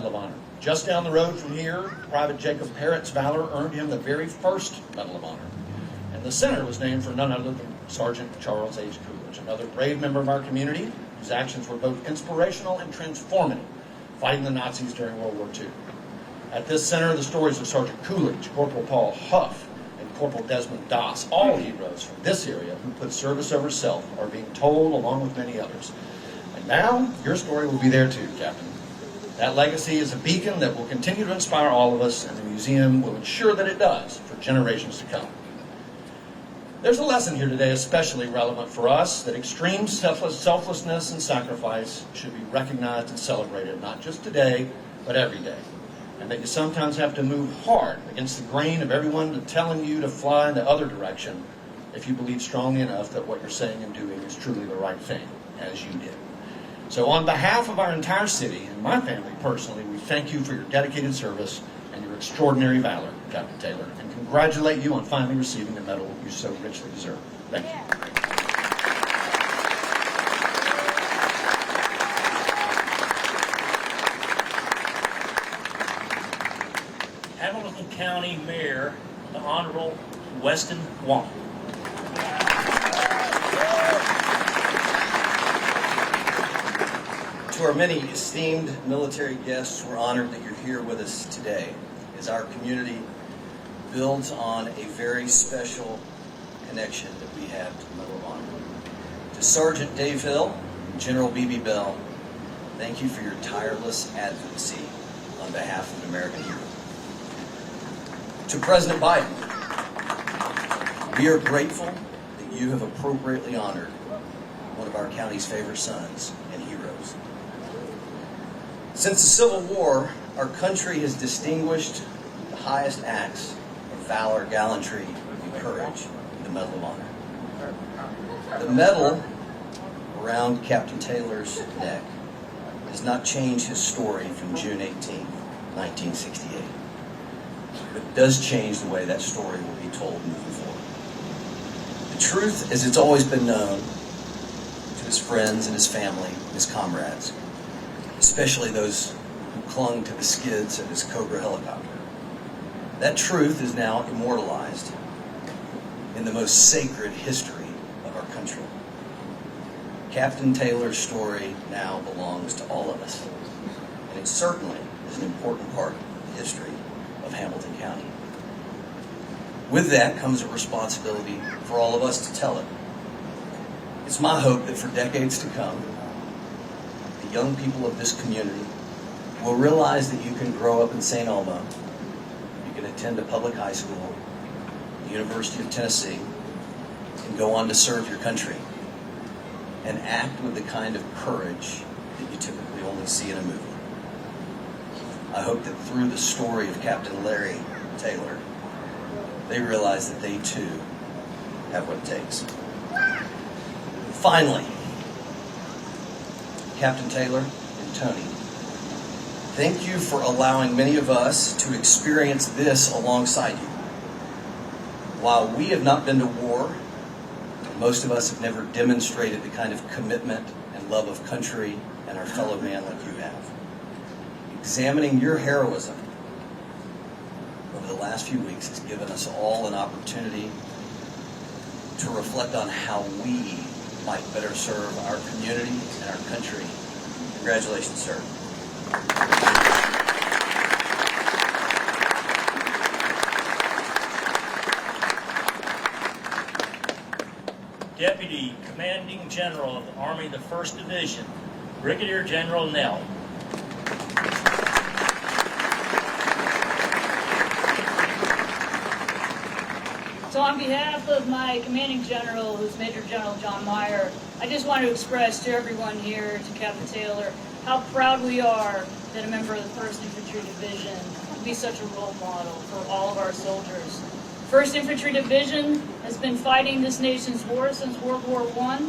of Honor. Just down the road from here, Private Jacob Parrott's valor earned him the very first Medal of Honor. And the center was named for none other than Sergeant Charles H. Coolidge, another brave member of our community whose actions were both inspirational and transformative, fighting the Nazis during World War II. At this center, the stories of Sergeant Coolidge, Corporal Paul Huff, and Corporal Desmond Doss, all heroes from this area who put service over self, are being told along with many others. And now, your story will be there too, Captain. That legacy is a beacon that will continue to inspire all of us, and the museum will ensure that it does for generations to come. There's a lesson here today especially relevant for us, that extreme selflessness and sacrifice should be recognized and celebrated, not just today, but every day. and that you sometimes have to move hard against the grain of everyone telling you to fly in the other direction if you believe strongly enough that what you're saying and doing is truly the right thing, as you did. So on behalf of our entire city and my family personally, we thank you for your dedicated service and your extraordinary valor, Captain Taylor, and congratulate you on finally receiving the medal you so richly deserve. Thank you. Hamilton County Mayor, the Honorable Weston Wong. To our many esteemed military guests, we're honored that you're here with us today as our community builds on a very special connection that we have to the Medal of Honor. To Sergeant Dave Hill and General B.B. Bell, thank you for your tireless advocacy on behalf of an American hero. To President Biden, we are grateful that you have appropriately honored one of our county's favorite sons and heroes. Since the Civil War, our country has distinguished the highest acts of valor, gallantry, and courage with the Medal of Honor. The medal around Captain Taylor's neck does not change his story from June 18, 1968, but it does change the way that story will be told moving forward. The truth, as it's always been known to his friends and his family, his comrades, especially those who clung to the skids of his Cobra helicopter. That truth is now immortalized in the most sacred history of our country. Captain Taylor's story now belongs to all of us, and it certainly is an important part of the history of Hamilton County. With that comes a responsibility for all of us to tell it. It's my hope that for decades to come, the young people of this community will realize that you can grow up in St. Elmo, you can attend a public high school, the University of Tennessee, and go on to serve your country, and act with the kind of courage that you typically only see in a movie. I hope that through the story of Captain Larry Taylor, they realize that they too have what it takes. Finally, Captain Taylor and Tony, thank you for allowing many of us to experience this alongside you. While we have not been to war, most of us have never demonstrated the kind of commitment and love of country and our fellow man like you have. Examining your heroism over the last few weeks has given us all an opportunity to reflect on how we might better serve our community and our country. Congratulations, sir. Deputy Commanding General of the Army of the 1st Division, Brigadier General Nell. So on behalf of my commanding general, who's Major General John Meyer, I just want to express to everyone here, to Captain Taylor, how proud we are that a member of the 1st Infantry Division can be such a role model for all of our soldiers. 1st Infantry Division has been fighting this nation's war since World War I.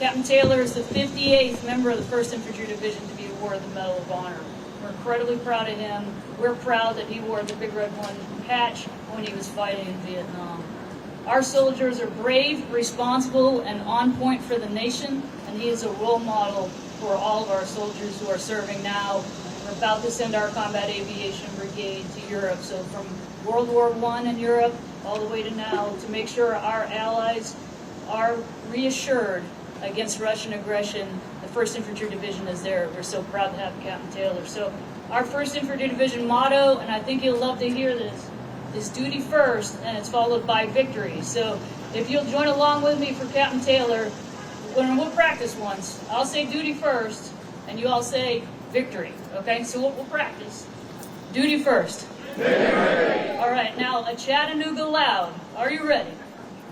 Captain Taylor is the 58th member of the 1st Infantry Division to be awarded the Medal of Honor. We're incredibly proud of him. We're proud that he wore the Big Red 1 patch when he was fighting in Vietnam. Our soldiers are brave, responsible, and on point for the nation, and he is a role model for all of our soldiers who are serving now. We're about to send our Combat Aviation Brigade to Europe, so from World War I in Europe all the way to now, to make sure our allies are reassured against Russian aggression. The 1st Infantry Division is there. We're so proud to have Captain Taylor. So our 1st Infantry Division motto, and I think you'll love to hear this, is duty first, and it's followed by victory. So if you'll join along with me for Captain Taylor, we'll practice once. I'll say duty first, and you all say victory. Okay, so we'll practice. Duty first. Victory. All right, now a Chattanooga loud. Are you ready?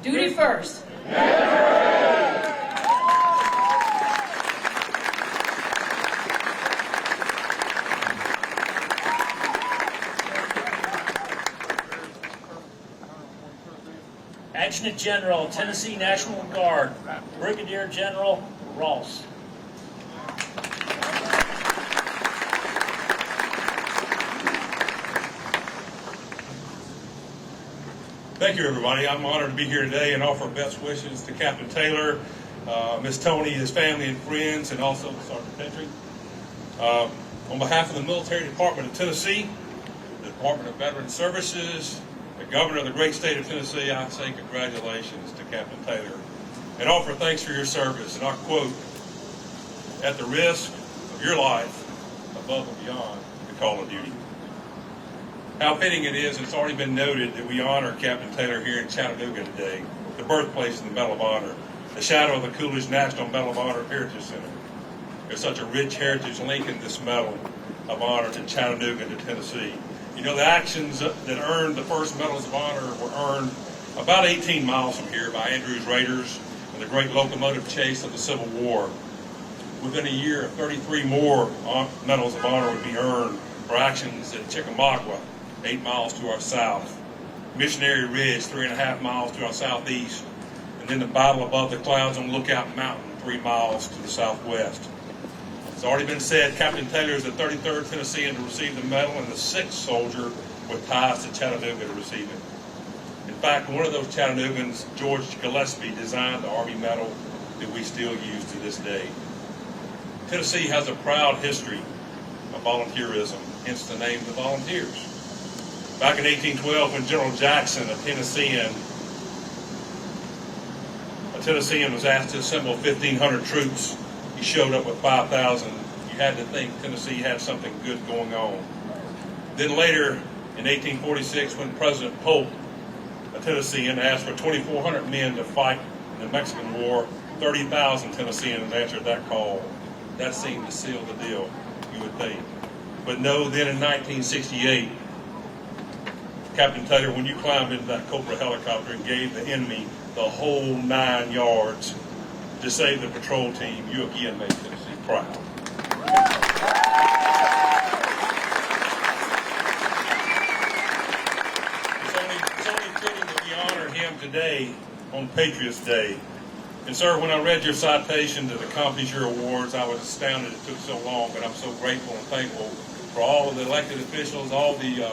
Duty first. Victory. Adjutant General, Tennessee National Guard, Brigadier General Ross. Thank you, everybody. I'm honored to be here today and offer best wishes to Captain Taylor, Miss Tony, his family and friends, and also Sergeant Petrie. On behalf of the Military Department of Tennessee, the Department of Veteran Services, the Governor of the great state of Tennessee, I say congratulations to Captain Taylor and offer thanks for your service. And I quote, "At the risk of your life, above and beyond the call of duty." How fitting it is, it's already been noted that we honor Captain Taylor here in Chattanooga today, the birthplace of the Medal of Honor, the shadow of the Coolidge National Medal of Honor Heritage Center. There's such a rich heritage linking this Medal of Honor to Chattanooga to Tennessee. You know, the actions that earned the first Medals of Honor were earned about 18 miles from here by Andrews Raiders in the great locomotive chase of the Civil War. Within a year, 33 more Medals of Honor would be earned for actions at Chickamauga, 8 miles to our south, Missionary Ridge, 3.5 miles to our southeast, and then the battle above the clouds on Lookout Mountain, 3 miles to the southwest. It's already been said, Captain Taylor is the 33rd Tennessean to receive the medal and the 6th soldier with ties to Chattanooga to receive it. In fact, one of those Chattanoogans, George Gillespie, designed the Army medal that we still use to this day. Tennessee has a proud history of volunteerism, hence the name the Volunteers. Back in 1812, when General Jackson, a Tennessean was asked to assemble 1,500 troops, he showed up with 5,000. You had to think Tennessee had something good going on. Then later, in 1846, when President Polk, a Tennessean, asked for 2,400 men to fight in the Mexican War, 30,000 Tennesseans answered that call. That seemed to seal the deal, you would think. But no, then in 1968, Captain Taylor, when you climbed into that Cobra helicopter and gave the enemy the whole 9 yards to save the patrol team, you again made Tennessee proud. It's only fitting that we honor him today on Patriots Day. And sir, when I read your citation to the Accomplish Your Awards, I was astounded it took so long, but I'm so grateful and thankful for all of the elected officials, all the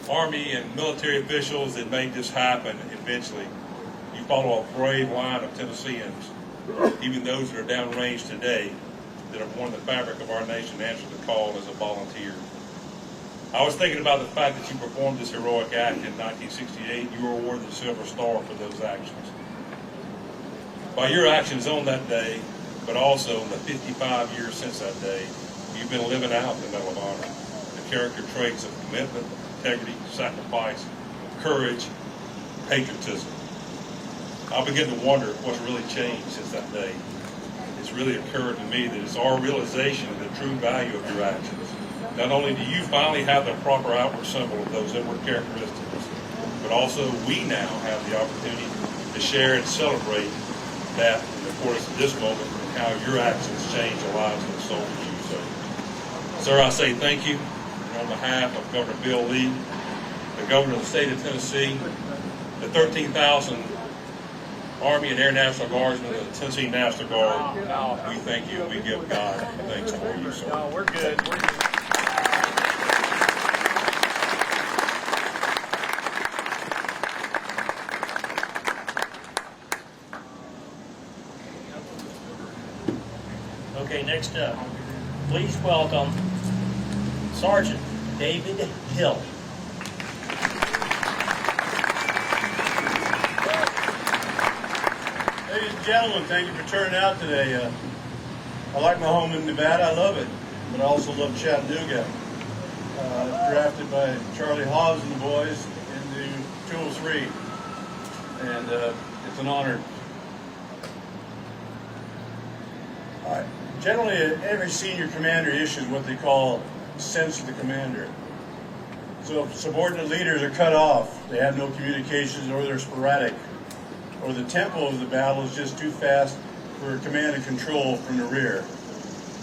Army and military officials that made this happen eventually. You follow a brave line of Tennesseans, even those that are downrange today, that have worn the fabric of our nation to answer the call as a volunteer. I was thinking about the fact that you performed this heroic act in 1968. You were awarded the Silver Star for those actions. By your actions on that day, but also in the 55 years since that day, you've been living out the Medal of Honor, the character traits of commitment, integrity, sacrifice, courage, patriotism. I begin to wonder what's really changed since that day. It's really occurred to me that it's our realization of the true value of your actions. Not only do you finally have the proper outward symbol of those inward characteristics, but also we now have the opportunity to share and celebrate that in the course of this moment and how your actions change the lives of the soldiers you serve. Sir, I say thank you. On behalf of Governor Bill Lee, the Governor of the state of Tennessee, the 13,000 Army and Air National Guardsmen of the Tennessee National Guard, we thank you. We give God thanks for you, sir. No, we're good. Okay, next up, please welcome Sergeant David Hill. Ladies and gentlemen, thank you for turning out today. I like my home in Nevada. I love it, but I also love Chattanooga. Drafted by Charlie Hobbs and the boys into 203, and it's an honor. Generally, every senior commander issues what they call sense of the commander. So if subordinate leaders are cut off, they have no communications, or they're sporadic, or the tempo of the battle is just too fast for command and control from the rear.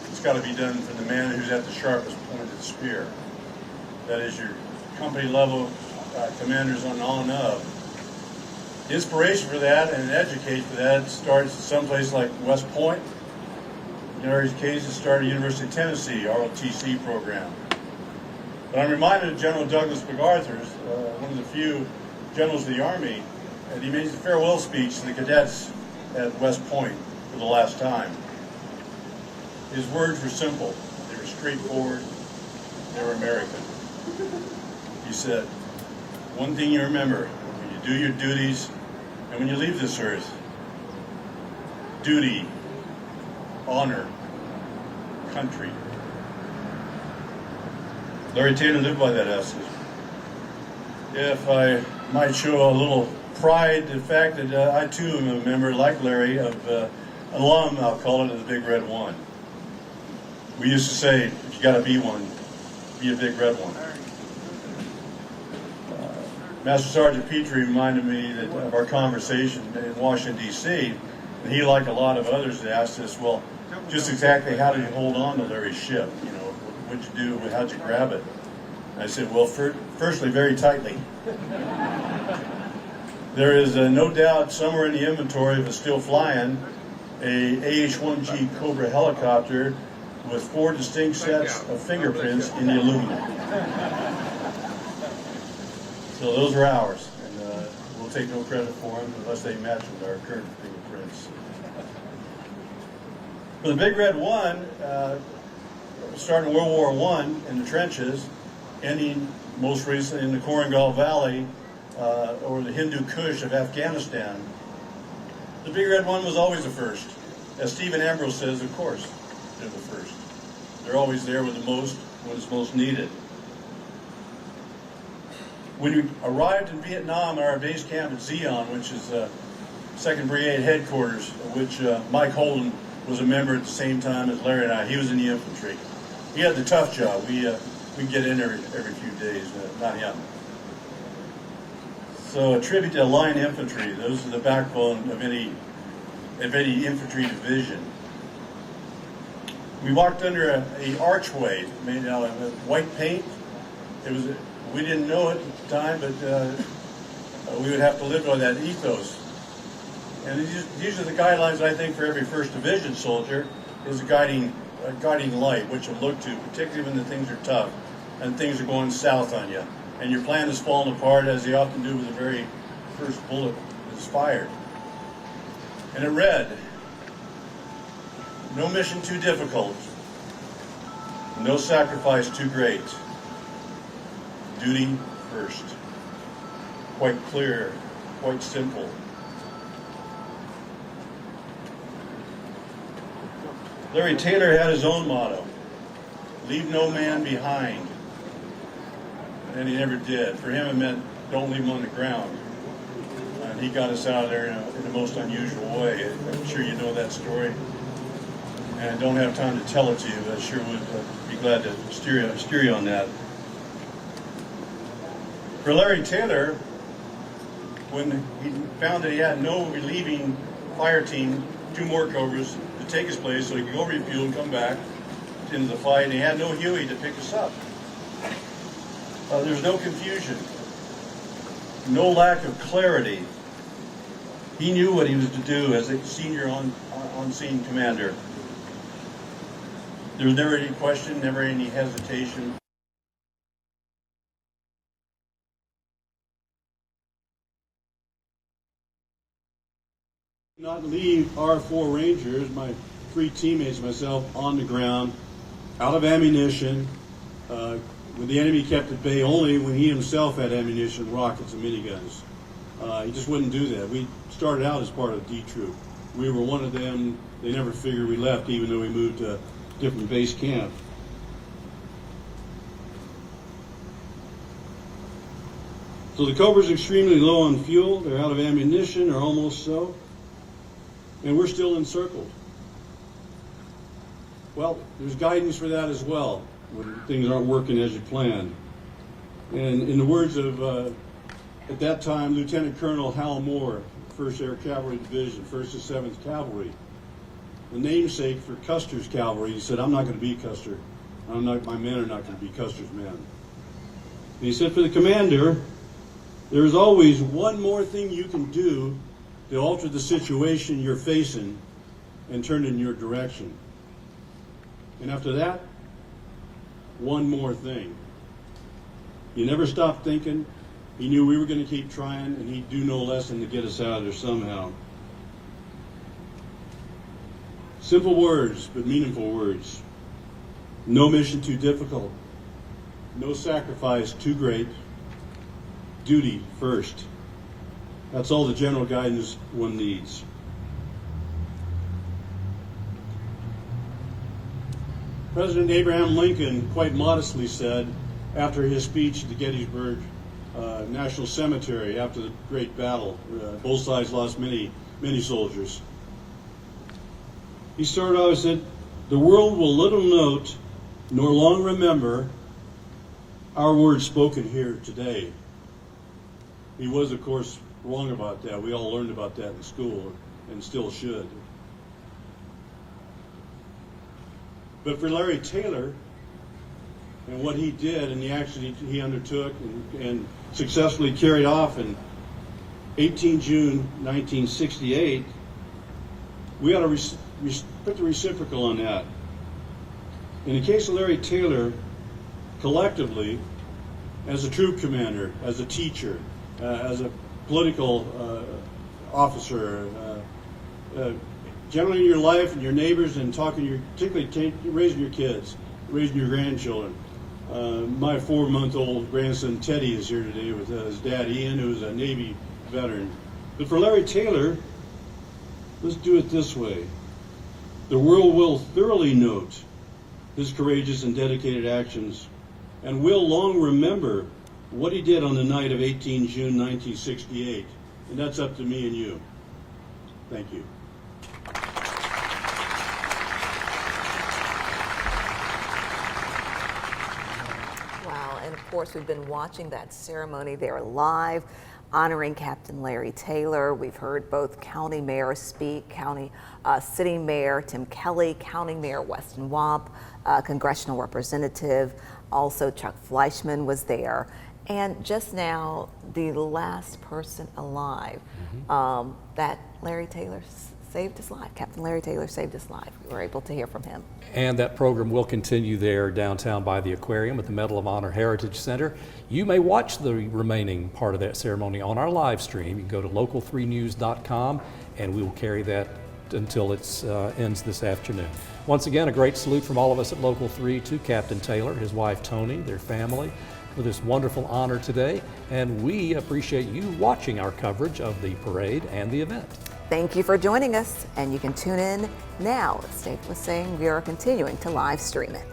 It's got to be done from the man who's at the sharpest point of the spear. That is your company level commanders on and up. The inspiration for that and educate for that starts someplace like West Point. In Larry's case, it started at University of Tennessee, ROTC program. But I'm reminded of General Douglas MacArthur's, one of the few generals of the Army, and he made a farewell speech to the cadets at West Point for the last time. His words were simple, they were straightforward, they were American. He said, one thing you remember, when you do your duties and when you leave this earth, duty, honor, country. Larry Taylor lived by that essence. If I might show a little pride, the fact that I too am a member, like Larry, of alum, I'll call it, of the Big Red One. We used to say, if you got to be one, be a Big Red One. Master Sergeant Petrie reminded me that of our conversation in Washington, D.C., and he, like a lot of others, asked us, well, just exactly how did you hold on to Larry's ship? You know, what'd you do? How'd you grab it? And I said, well, firstly, very tightly. There is no doubt somewhere in the inventory, if it's still flying, a AH-1G Cobra helicopter with 4 distinct sets of fingerprints in the aluminum. So those are ours, and we'll take no credit for them unless they match with our current fingerprints. For the Big Red One, starting World War I in the trenches, ending most recently in the Korengal Valley or the Hindu Kush of Afghanistan, the Big Red One was always the first. As Stephen Ambrose says, of course, they're the first. They're always there with the most when it's most needed. When we arrived in Vietnam at our base camp at Zion, which is 2nd Brigade headquarters, of which Mike Holden was a member at the same time as Larry and I. He was in the infantry. He had the tough job. We get in every few days, not him. So a tribute to line infantry. Those are the backbone of any infantry division. We walked under a archway made out of white paint. We didn't know it at the time, but we would have to live by that ethos. And these are the guidelines, I think, for every 1st Division soldier, is a guiding light, which you look to, particularly when the things are tough and things are going south on you. And your plan is falling apart, as they often do with the very first bullet that's fired. And it read, no mission too difficult, no sacrifice too great. Duty first. Quite clear, quite simple. Larry Taylor had his own motto, leave no man behind. And he never did. For him, it meant don't leave him on the ground. And he got us out of there in the most unusual way. I'm sure you know that story. And I don't have time to tell it to you, but I sure would be glad to steer you on that. For Larry Taylor, when he found that he had no relieving fire team, 2 more Cobras to take his place so he could go refuel and come back into the fight, and he had no Huey to pick us up. There's no confusion, no lack of clarity. He knew what he was to do as a senior on-scene commander. There was never any question, never any hesitation. Not leave our 4 Rangers, my 3 teammates, myself, on the ground, out of ammunition, when the enemy kept at bay only when he himself had ammunition, rockets, and miniguns. He just wouldn't do that. We started out as part of D Troop. We were one of them. They never figured we left, even though we moved to a different base camp. So the Cobra's extremely low on fuel. They're out of ammunition, or almost so. And we're still encircled. Well, there's guidance for that as well, when things aren't working as you planned. And in the words of, at that time, Lieutenant Colonel Hal Moore, 1st Air Cavalry Division, 1st and 7th Cavalry, the namesake for Custer's Cavalry, he said, I'm not going to be Custer. My men are not going to be Custer's men. And he said, for the commander, There is always one more thing you can do to alter the situation you're facing and turn it in your direction. And after that, one more thing. You never stopped thinking. He knew we were going to keep trying, and he'd do no less than to get us out of there somehow. Simple words, but meaningful words. No mission too difficult. No sacrifice too great. Duty first. That's all the general guidance one needs. President Abraham Lincoln quite modestly said after his speech at the Gettysburg National Cemetery after the great battle, both sides lost many soldiers. He started out and said, "The world will little note nor long remember our words spoken here today." He was, of course, wrong about that. We all learned about that in school and still should. But for Larry Taylor and what he did and the action he undertook and successfully carried off in 18 June 1968, we ought to put the reciprocal on that. In the case of Larry Taylor, collectively, as a troop commander, as a teacher, as a political officer, generally in your life and your neighbors and particularly raising your kids, raising your grandchildren. My 4-month-old grandson Teddy is here today with his dad Ian, who's a Navy veteran. But for Larry Taylor, let's do it this way. The world will thoroughly note his courageous and dedicated actions and will long remember what he did on the night of 18 June 1968. And that's up to me and you. Thank you. Wow, and of course we've been watching that ceremony there live, honoring Captain Larry Taylor. We've heard both county mayors speak, county sitting mayor Tim Kelly, county mayor Weston Wamp, congressional representative, also Chuck Fleischman was there. And just now, the last person alive, that Larry Taylor saved his life. Captain Larry Taylor saved his life. We were able to hear from him. And that program will continue there downtown by the aquarium at the Medal of Honor Heritage Center. You may watch the remaining part of that ceremony on our live stream. You can go to local3news.com and we will carry that until it ends this afternoon. Once again, a great salute from all of us at Local 3 to Captain Taylor, his wife Tony, their family, for this wonderful honor today. And we appreciate you watching our coverage of the parade and the event. Thank you for joining us, and you can tune in now. As Dave was saying, we are continuing to live stream it.